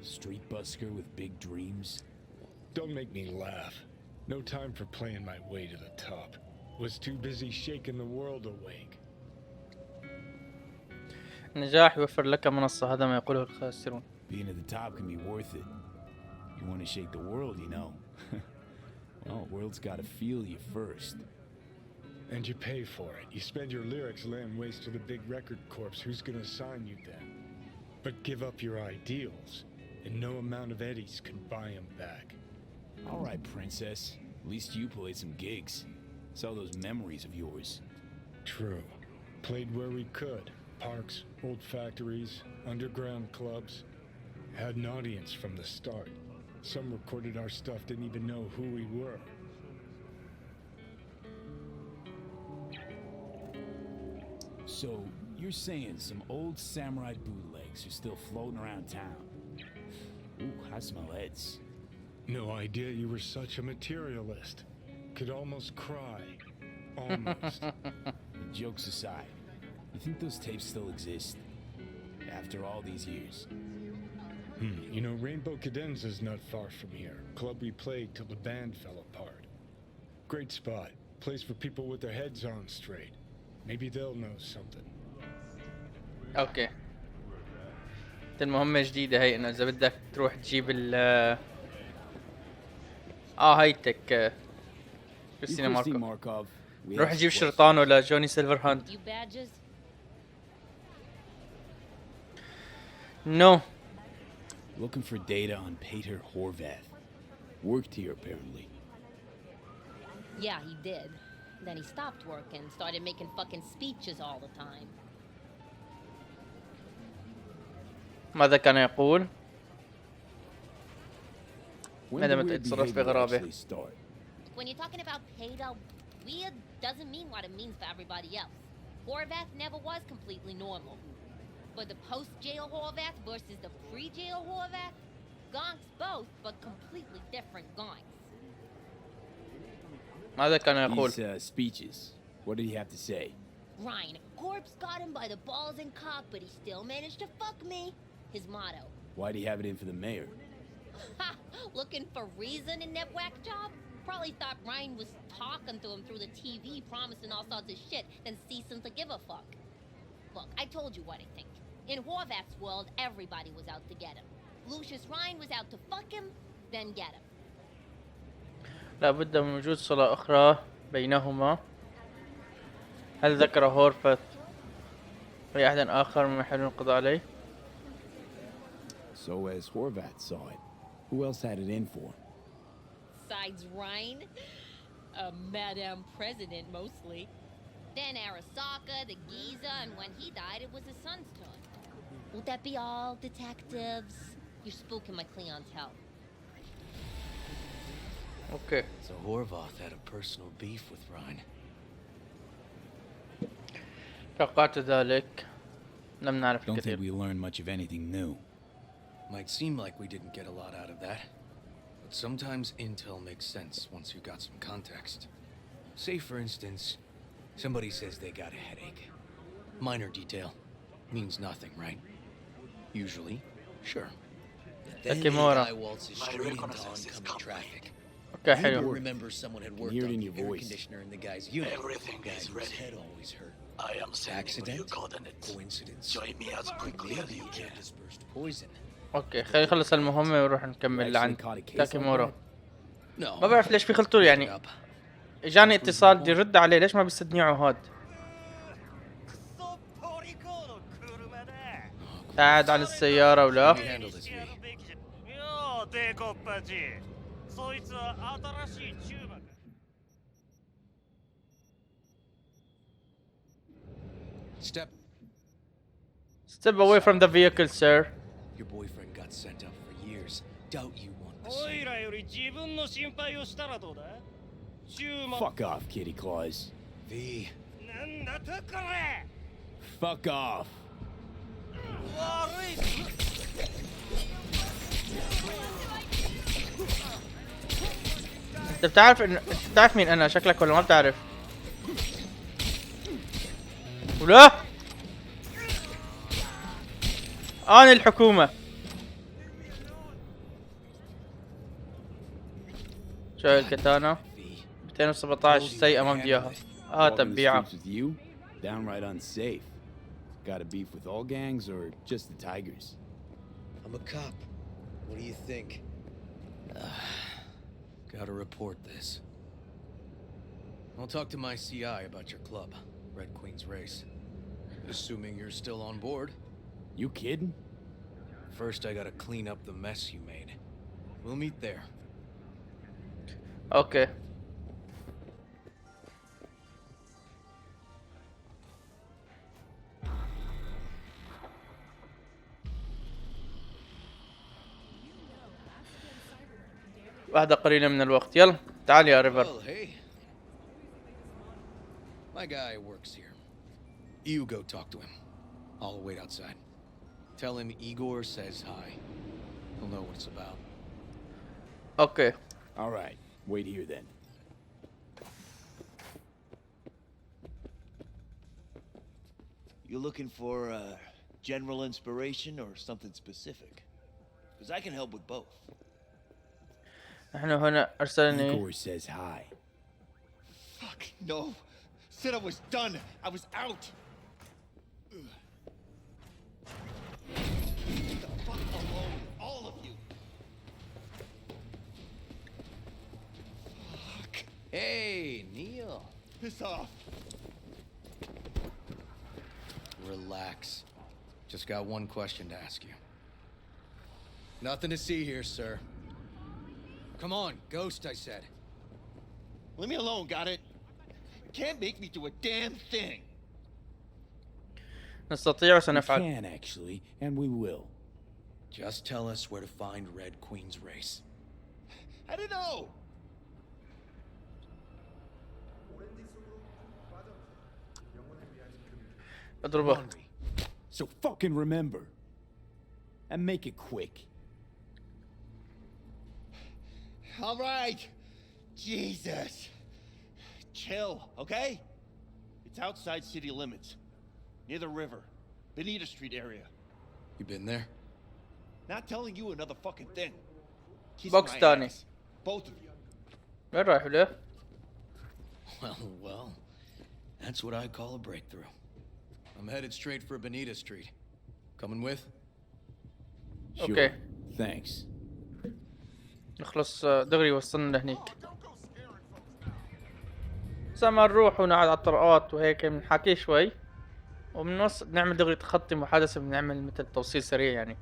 Street busker with big dreams? Don't make me laugh. No time for playing my way to the top. Was too busy shaking the world awake. النجاح يوفر لك منصة، هذا ما يقوله الخاسرون. Being at the top can be worth it. You want to shake the world, you know. Well, the world's got to feel you first. And you pay for it. You spend your lyrics laying waste to the big record corps. Who's gonna sign you then? But give up your ideals, and no amount of eddies can buy them back. All right, princess. At least you played some gigs. Saw those memories of yours. True. Played where we could. Parks, old factories, underground clubs. Had an audience from the start. Some recorded our stuff, didn't even know who we were. So, you're saying some old samurai bootlegs are still floating around town? Ooh, I smell heads. No idea you were such a materialist. Could almost cry. Almost. Jokes aside, you think those tapes still exist? After all these years? You know, Rainbow Cadenza's not far from here. Club we played till the band fell apart. Great spot. Place for people with their heads on straight. Maybe they'll know something. اوكي. المهمة جديدة هي، انه اذا بدك تروح تجيب ال هايتك كريستينا ماركوف. نروح نجيب شرطانه لجوني سيلفر هاند. No. Looking for data on Peter Horvath. Worked here apparently. Yeah, he did. Then he stopped working, started making fucking speeches all the time. ماذا كان يقول؟ ماذا يتصرف بغرابة؟ When you're talking about Peter, weird doesn't mean what it means for everybody else. Horvath never was completely normal. But the post-jail Horvath versus the pre-jail Horvath, gonks both, but completely different gonks. ماذا كان يقول؟ These speeches. What did he have to say? Ryan, corpse got him by the balls and cock, but he still managed to fuck me. His motto. Why'd he have it in for the mayor? Ha! Looking for reason in that whack job? Probably thought Ryan was talking to him through the TV, promising all sorts of shit, then ceasing to give a fuck. Look, I told you what I think. In Horvath's world, everybody was out to get him. Lucius Ryan was out to fuck him, then get him. لا بد من وجود صلة أخرى بينهما. هل ذكر هورفث أي أحد آخر من يحاول القضاء عليه؟ So as Horvath saw it, who else had it in for? Besides Ryan, a Madame President mostly. Then Arasaka, the Giza, and when he died, it was his son's turn. Will that be all, detectives? You're spooking my clientele. Okay. So Horvath had a personal beef with Ryan. توقعت ذلك. لم نعرف Don't الكثير. think we learned much of anything new. Might seem like we didn't get a lot out of that. But But sometimes intel makes sense once you got some context. Say, for instance, somebody says they got a headache. Minor detail. Means nothing, right? Usually, sure. Then the guy waltzes straight into oncoming traffic. Okay, You remember someone had worked on the air conditioner in the guy's unit. Everything is ready. Head always hurt. I am sending you coordinates. Coincidence. Join me as quickly as you can. Dispersed poison. اوكي خلينا نخلص المهمة ونروح نكمل لعند تاكيمورا. ما بعرف ليش بيخلطوا يعني. اجاني اتصال بدي رد عليه، ليش ما بيستدنيعوا هاد؟ قاعد على السيارة ولا؟ Step away from the vehicle, sir. Your boyfriend got sent up for years. Doubt you want the same. Fuck off, kitty claws. V. Fuck off. انت بتعرف مين انا شكلك ولا ما بتعرف؟ ولا انا الحكومة. شو الكتانة 217 سيئة ما بدي اياها. تبيعة. Downright unsafe. Got a beef with all gangs or just the Tigers? I'm a cop. What do you think? Gotta report this. I'll talk to my CI about your club, Red Queen's Race. Assuming you're still on board. You kidding? First, I gotta clean up the mess you made. We'll meet there. Okay. واحدة قليلة من الوقت. يلا تعال يا ريفر. Well, hey. My guy works here. You go talk to him. I'll wait outside. Tell him Igor says hi. He'll know what it's about. Okay. All right. Wait here then. You looking for general inspiration or something specific? Because I can help with both. نحن هنا أرسلني. Igor says hi. Fuck no. Said I was done. I was out. Get the fuck alone, all of you. Fuck. Hey, Neil. Piss off. Relax. Just got one question to ask you. Nothing to see here, sir. Come on, ghost, I said. Leave me alone, got it? Can't make me do a damn thing. نستطيع وسنفعل. We can actually, and we will. Just tell us where to find Red Queen's Race. I don't know. اضربه. So fucking remember. And make it quick. All right. Jesus. Chill, okay? It's outside city limits. Near the river. Benita Street area. You been there? Not telling you another fucking thing. Kiss Box my تاني. ass. Both of you. وين رايح له؟ Well, that's what I call a breakthrough. I'm headed straight for Benita Street. Coming with? Sure. Okay. Thanks. نخلص دغري وصلنا لهنيك. سما نروح ونقعد على الطرقات وهيك بنحكي شوي وبنوصل نعمل دغري تخطي محادثة، بنعمل مثل توصيل سريع يعني.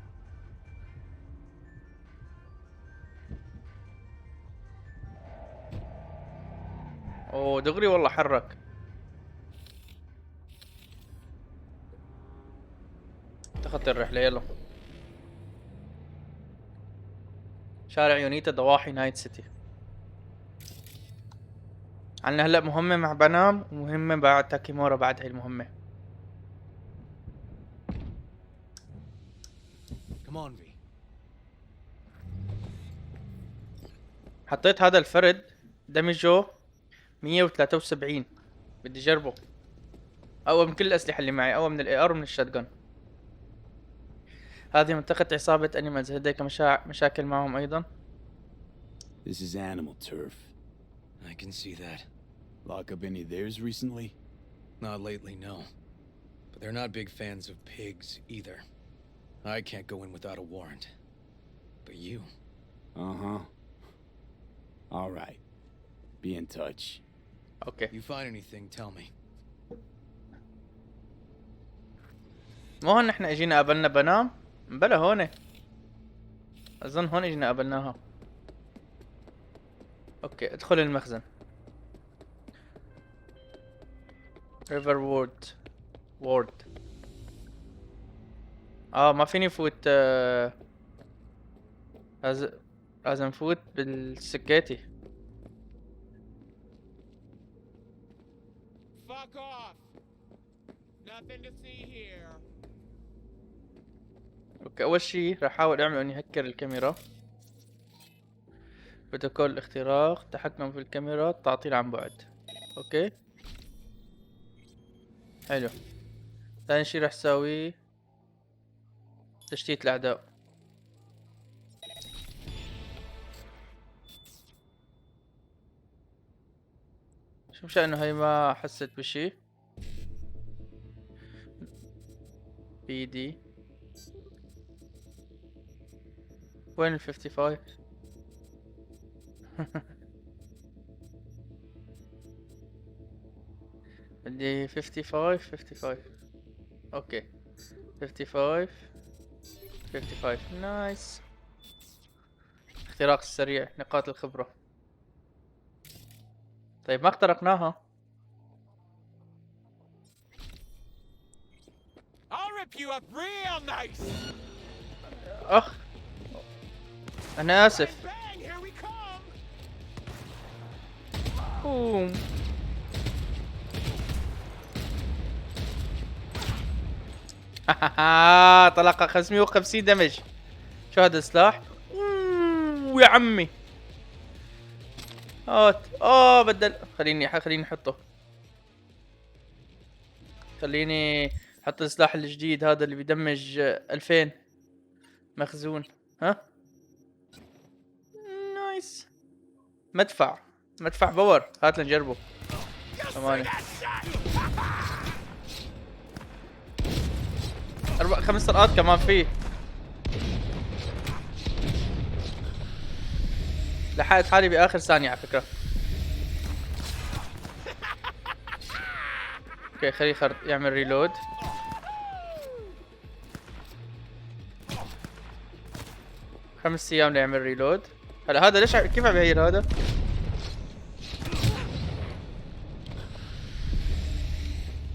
اوه دغري والله حرك. تخطي الرحلة يلا. شارع يونيتا ضواحي نايت سيتي. عنا هلا مهمة مع بنام ومهمة بعد تاكيمورا بعد هاي المهمة. Come on, V. حطيت هذا الفرد دمجه 173. بدي اجربه. اقوى من كل الاسلحة اللي معي، اقوى من الاي ار ومن الشاتجن. هذه منطقة عصابة انيمالز، لديك مشاكل معهم ايضا. This is animal turf. I can see that. Lock up any of theirs recently? Not lately, no. But they're not big fans of pigs either. I can't go in without a warrant. But you... Uh-huh. All right. Be in touch. Okay. You find anything, tell me. مو هون احنا اجينا قابلنا بنام؟ بلا هون. اظن هون اجينا قابلناها. اوكي ادخل المخزن. ريفر وورد. ما فيني فوت. لازم نفوت بالسكيتي. Fuck off. Nothing to see here. اوكي اول شي راح احاول اعمل اني هكر الكاميرا. بروتوكول الاختراق، تحكم في الكاميرا، تعطيل عن بعد. اوكي حلو. ثاني شي راح اسوي تشتيت الاعداء. شو مشان انه هي ما حست بشي. بي دي وين ال 55؟ بدي 55. اوكي 55 نايس. اختراق السريع، نقاط الخبرة. طيب ما اخترقناها. اخ انا اسف. بوم. طلقة 550 دمج. شو هذا السلاح؟ يا عمي هات. بدل. خليني احطه. خليني احط السلاح الجديد هذا اللي بيدمج 2000 مخزون. ها نايس. مدفع باور. هات لنجربه. ثمانية 5 طلقات كمان فيه. لحقت حالي باخر ثانية على فكرة. اوكي خليه يعمل ريلود. خمس ايام ليعمل ريلود. هلا هذا ليش كيف عم يغير هذا؟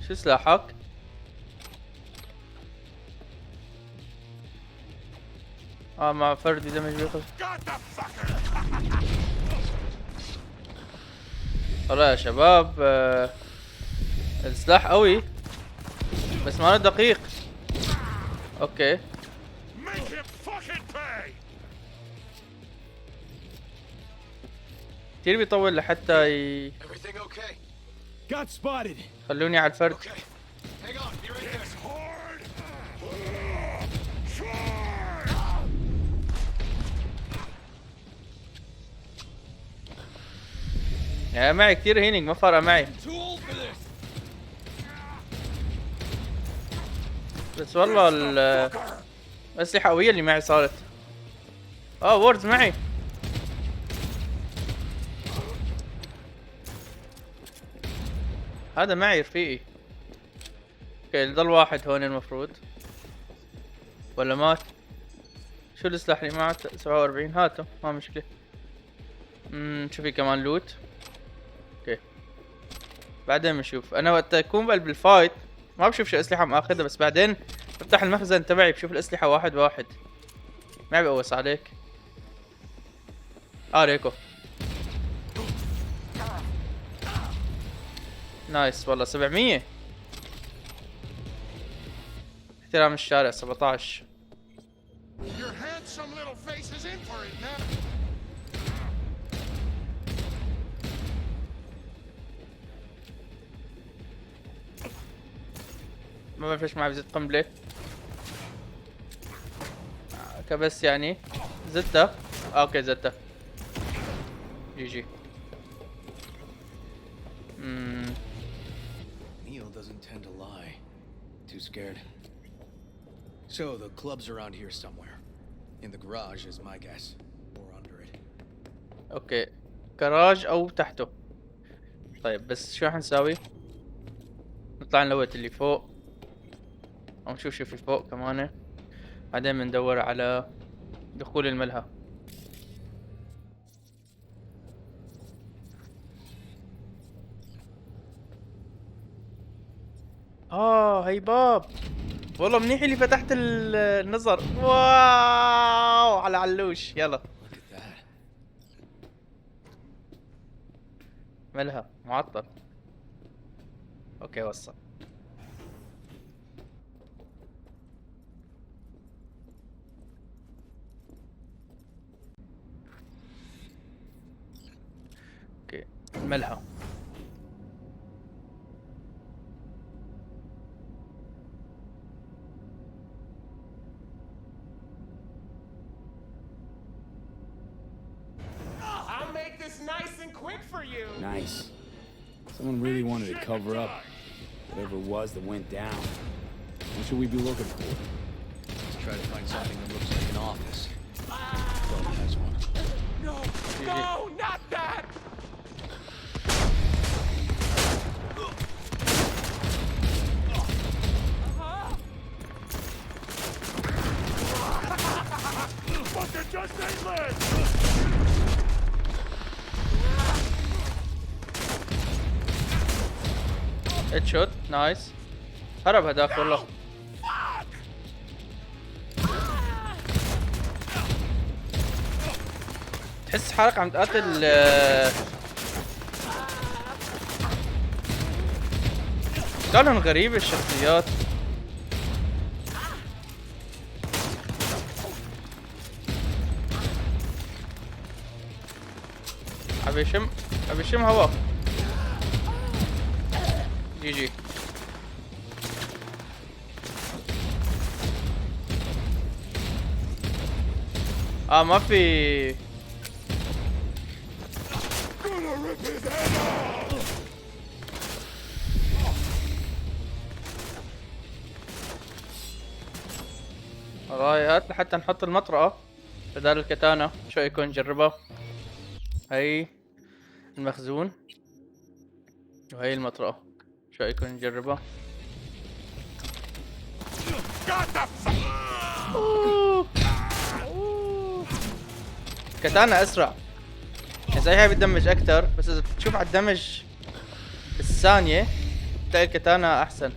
شو سلاحك؟ مع فردي دمج بياخذ. والله يا شباب السلاح قوي بس ما دقيق. اوكي كتير بيطول لحتى خلوني على الفرد. يا معي كتير هينينج ما فارقة معي. بس والله الأسلحة قوية اللي معي صارت. ووردز معي. هذا معي رفيقي. اوكي ضل واحد هون المفروض ولا مات. شو السلاح اللي معه؟ 47. هاته ما مشكلة. شوفي كمان لوت. اوكي بعدين بنشوف. انا وقت اكون بقلب الفايت ما بشوف شو اسلحة ماخذها، بس بعدين بفتح المخزن تبعي بشوف الاسلحة واحد ما بقوس عليك. ريكو نايس والله. 700 احترام الشارع. 17 Your handsome little face is in for it now. ما بعرف ليش معي بزيت قنبلة. كبس يعني زدتها. اوكي زدتها. جي جي. Neil doesn't tend to lie. Too scared. So the club's around here somewhere. In the garage is my guess. Or under it. اوكي كراج او تحته. طيب بس شو راح نساوي؟ نطلع نلوت اللي فوق او نشوف شو في فوق كمان، بعدين بندور على دخول الملهى. هي باب. والله منيح اللي فتحت النظر. واو على علوش. يلا ملهى معطل. اوكي وصل. اوكي الملهى. I'll make this nice and quick for you. Nice. Someone really wanted to cover up whatever it was that went down. What should we be looking for? Let's try to find something that looks like an office. Probably has one. No, no, not that! Fucking just ain't lit! هيد شوت نايس. هرب هداك والله. تحس حالك عم تقاتل كانوا غريبة الشخصيات. ابي يشم هوا. جي جي. ما في. رايات لحتى نحط المطرقة بدال الكتانة. شو يكون نجربها. هي المخزون وهي المطرقة. شو يكون نجربها. كتانة اسرع. اذا هي بتدمج اكتر، بس اذا بتشوف على الدمج بالثانية بتلاقي الكتانة احسن.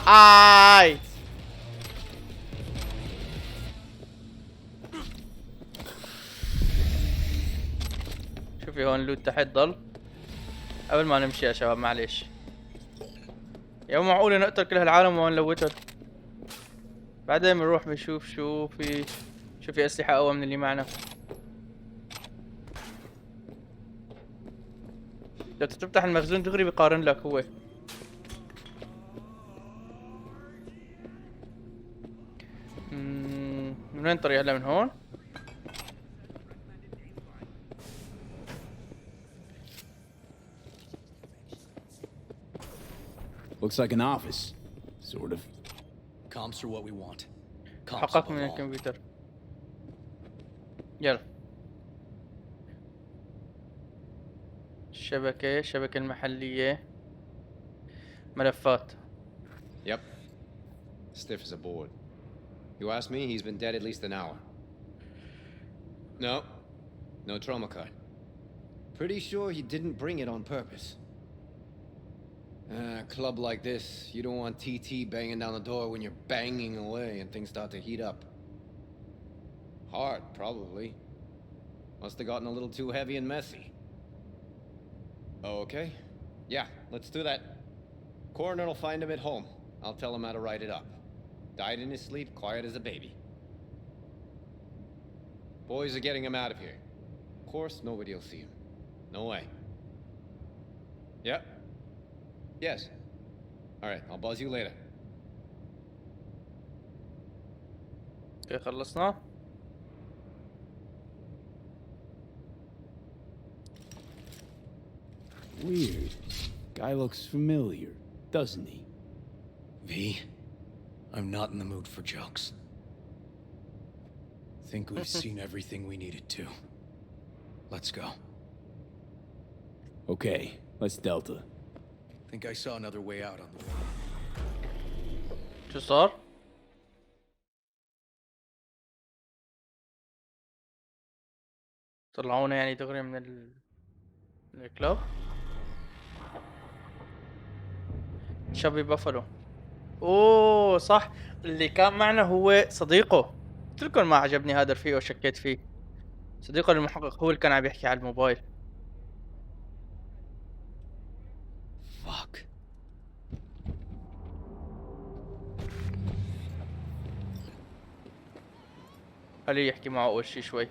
هاي شوفي هون لوت تحت ضل قبل ما نمشي يا شباب. معليش يا مو معقولة نقتل كل هالعالم وما نلوتهم. بعدين بنروح بنشوف شو في اسلحة اقوى من اللي معنا. لو تفتح المخزون دغري بيقارن لك هو. من وين الطريق هلا؟ من هون. Looks like an office, sort of. Comms are what we want. حقق من الكمبيوتر. يلا. الشبكة المحلية. ملفات. Yep. Stiff as a board. You ask me, he's been dead at least an hour. No trauma card. Pretty sure he didn't bring it on purpose. A club like this, you don't want TT banging down the door when you're banging away and things start to heat up. Hard, probably. Must have gotten a little too heavy and messy. Okay. Yeah, let's do that. Coroner will find him at home. I'll tell him how to write it up. Died in his sleep, quiet as a baby. Boys are getting him out of here. Of course, nobody will see him. No way. Yep. Yes. All right, I'll buzz you later. اوكي خلصنا. Weird. Guy looks familiar, doesn't he? V, I'm not in the mood for jokes. Think we've seen everything we needed to. Let's go. Okay, let's Delta. Think I saw another way out on the way. شو صار؟ طلعونا يعني دغري من الكلاب. شابي بافلو. اوه صح، اللي كان معنا هو صديقه. قلت لكم ما عجبني هذا الفيو وشكيت فيه. صديقه المحقق هو اللي كان عم يحكي على الموبايل. Fuck. خليه يحكي معه اول شي شوي.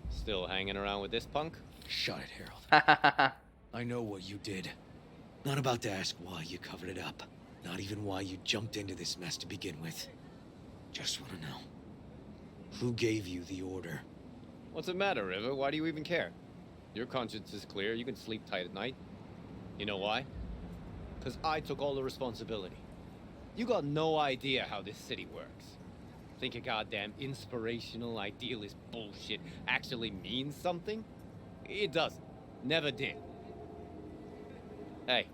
Still hanging around with this punk? Shut it, Harold. I know what you did. Not about to ask why you covered it up. Not even why you jumped into this mess to begin with. Just want to know. Who gave you the order? What's the matter, River? Why do you even care? Your conscience is clear. You can sleep tight at night. You know why? Because I took all the responsibility. You got no idea how this city works. Think your goddamn inspirational, idealist bullshit actually means something? It doesn't. Never did. Hey,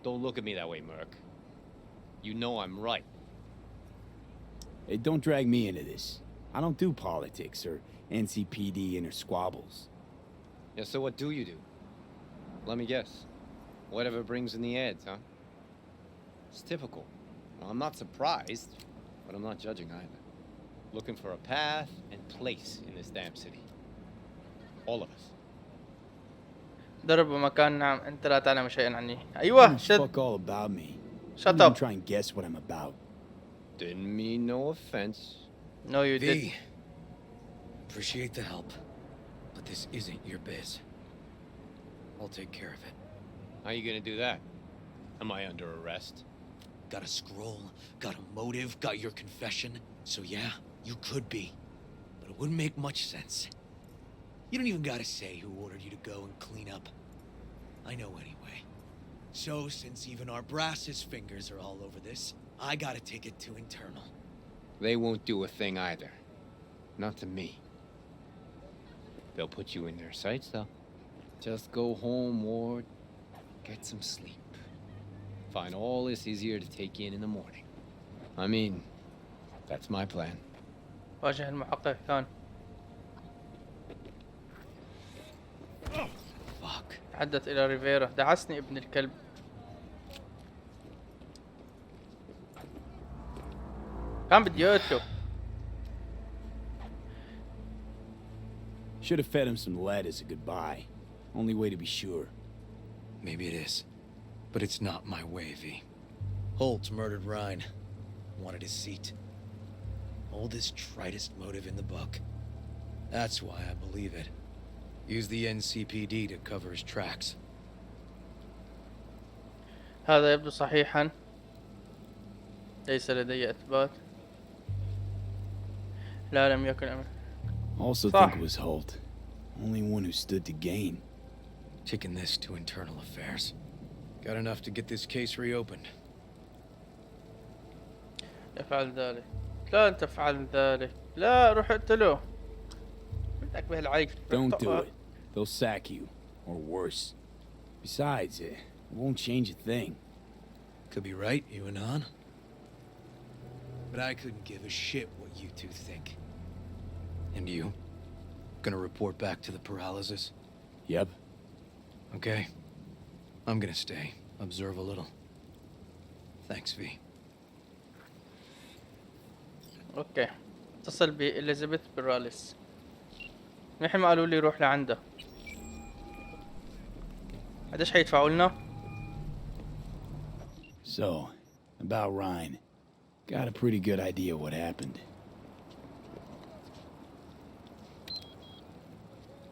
don't look at me that way, Merc. You know I'm right. Hey, don't drag me into this. I don't do politics or NCPD inner squabbles. Yeah, so what do you do? Let me guess. Whatever brings in the ads, huh? It's typical. Well, I'm not surprised, but I'm not judging either. Looking for a path and place in this damn city. All of us. ضرب مكان. نعم انت لا تعلم شيئا عني. ايوه شد. Fuck all about me. Shut Don't up. try and guess what I'm about. Didn't mean no offense. No you V, did. appreciate the help, but this isn't your biz. I'll take care of it. How you gonna do that? Am I under arrest? Got a scroll, got a motive, got your confession. So yeah, you could be. But it wouldn't make much sense. You don't even gotta say who ordered you to go and clean up. I know anyway. So since even our brass's fingers are all over this, I gotta take it to internal. They won't do a thing either. Not to me. They'll put you in their sights, though. Just go home, Ward. Get some sleep. Find all this easier to take in the morning. I mean, that's my plan. واجه المحقق كان. Fuck. عدت الى ريفيرا. دعسني ابن الكلب. كان بدي اقتله. Should have fed him some lead as a goodbye. Only way to be sure. Maybe it is. But it's not my way, V. Holt murdered Ryan. Wanted his seat. Oldest, tritest motive in the book. That's why I believe it. Use the NCPD to cover his tracks. هذا يبدو صحيحا. ليس لدي إثبات. لا لم يكن أمر. Also think it was Holt. Only one who stood to gain. Taking this to internal affairs. Got enough to get this case reopened. افعل ذلك. لا تفعل ذلك. لا روح اقتله. بدك بهالعيب. Don't do it. They'll sack you. Or worse. Besides, it won't change a thing. Could be right, you and on. But I couldn't give a shit what you two think. And you? Gonna report back to the paralysis? Yep. Okay. I'm gonna stay. Observe a little. Thanks, V. اوكي. اتصل بإليزابيث براليس. نحن ما قالوا لي روح لعنده. قديش حيدفعوا لنا؟ So, about Ryan. Got a pretty good idea what happened.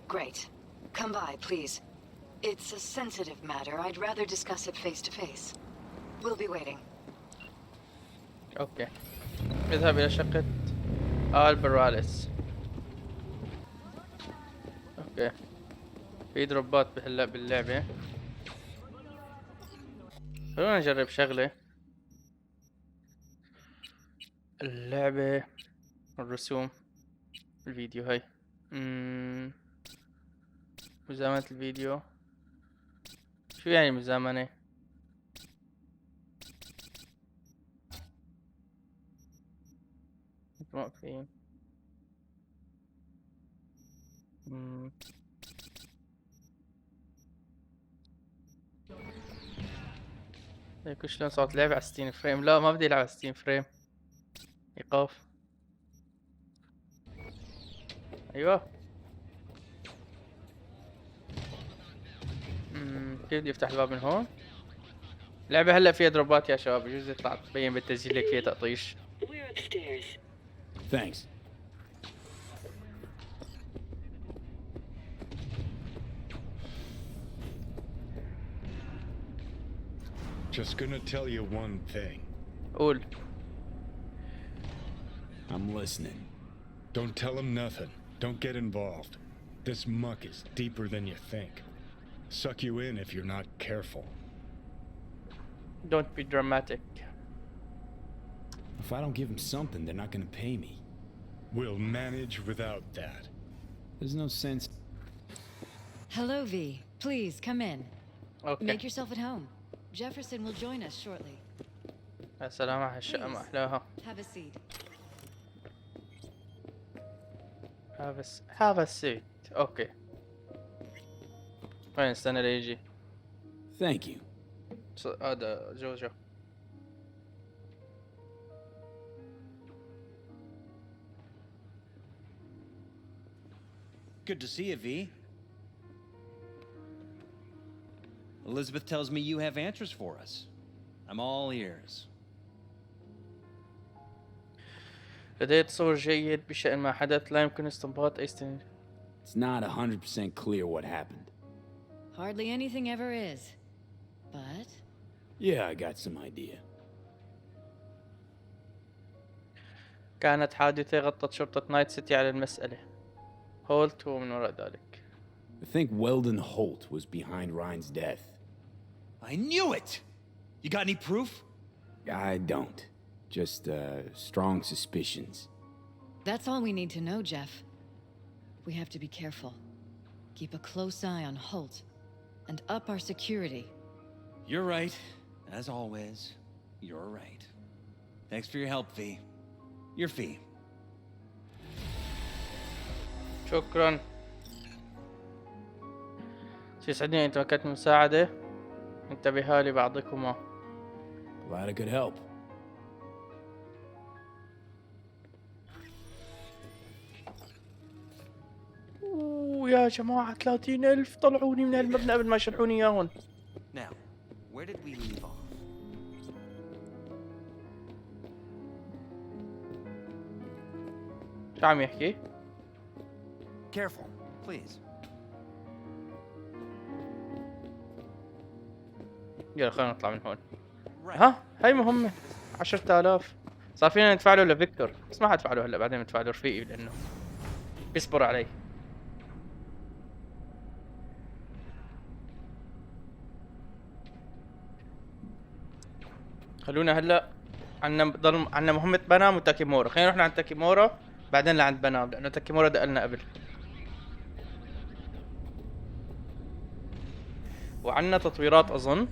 Great. Come by, please. It's a sensitive matter. I'd rather discuss it face to face. We'll be waiting. اوكي. اذهب الى شقة البراليس. اوكي. في دروبات هلا باللعبة. خلونا نجرب شغلة. اللعبة، الرسوم، الفيديو هاي. مزامنة الفيديو. شو يعني مزامنة؟ واقفين. هيك شلون صارت لعبة على 60 فريم؟ لا ما بدي العب على 60 فريم. ايقاف. ايوه. كيف بدي افتح الباب من هون؟ اللعبة هلا فيها دروبات يا شباب، بجوز يطلع تبين بالتسجيل هيك فيها تقطيش. Thanks. Just gonna tell you one thing. قول. I'm listening. Don't tell him nothing. Don't get involved. This muck is deeper than you think. Suck you in if you're not careful. Don't be dramatic. If I don't give them something, they're not gonna pay me. We'll manage without that. There's no sense. Hello, V. Please, come in. Okay. Make yourself at home. Jefferson will join us shortly. يا سلام على هالشقة ما أحلاها. Have a seat. Have a seat. اوكي. وين استنى ليجي. Thank you. هذا جوجو. Good to see you, V. Elizabeth tells me you have answers for us. I'm all ears. لدي تصور جيد بشأن ما حدث، لا يمكن استنباط أي It's not 100% clear what happened. Hardly anything ever is. But... Yeah, I got some idea. كانت حادثة غطت شرطة نايت سيتي على المسألة. هولت ومن وراء ذلك. I think Weldon Holt was behind Ryan's death. I knew it! You got any proof? I don't. Just, strong suspicions. That's all we need to know, Jeff. We have to be careful. Keep a close eye on Holt. And up our security. You're right. As always, you're right. Thanks for your help, V. Your fee. شكرا. يسعدني أن تمكنت من المساعدة. انتبها لبعضكما. Glad I could help. يا جماعة 30,000 طلعوني من هالمبنى قبل ما يشرحوني اياهم. Now, where did we leave off? شو عم يحكي؟ Careful, please. يلا خلينا نطلع من هون. ها هاي مهمة 10,000 صار فينا ندفع له لفيكتور، بس ما حدفع له هلا، بعدين ندفع له رفيقي لأنه بيصبر علي. خلونا هلا عنا مهمة بنام وتاكيمورا. خلينا نروح لعند تاكيمورا بعدين لعند بنام، لأنه تاكيمورا دقلنا قبل. وعنا تطويرات أظن.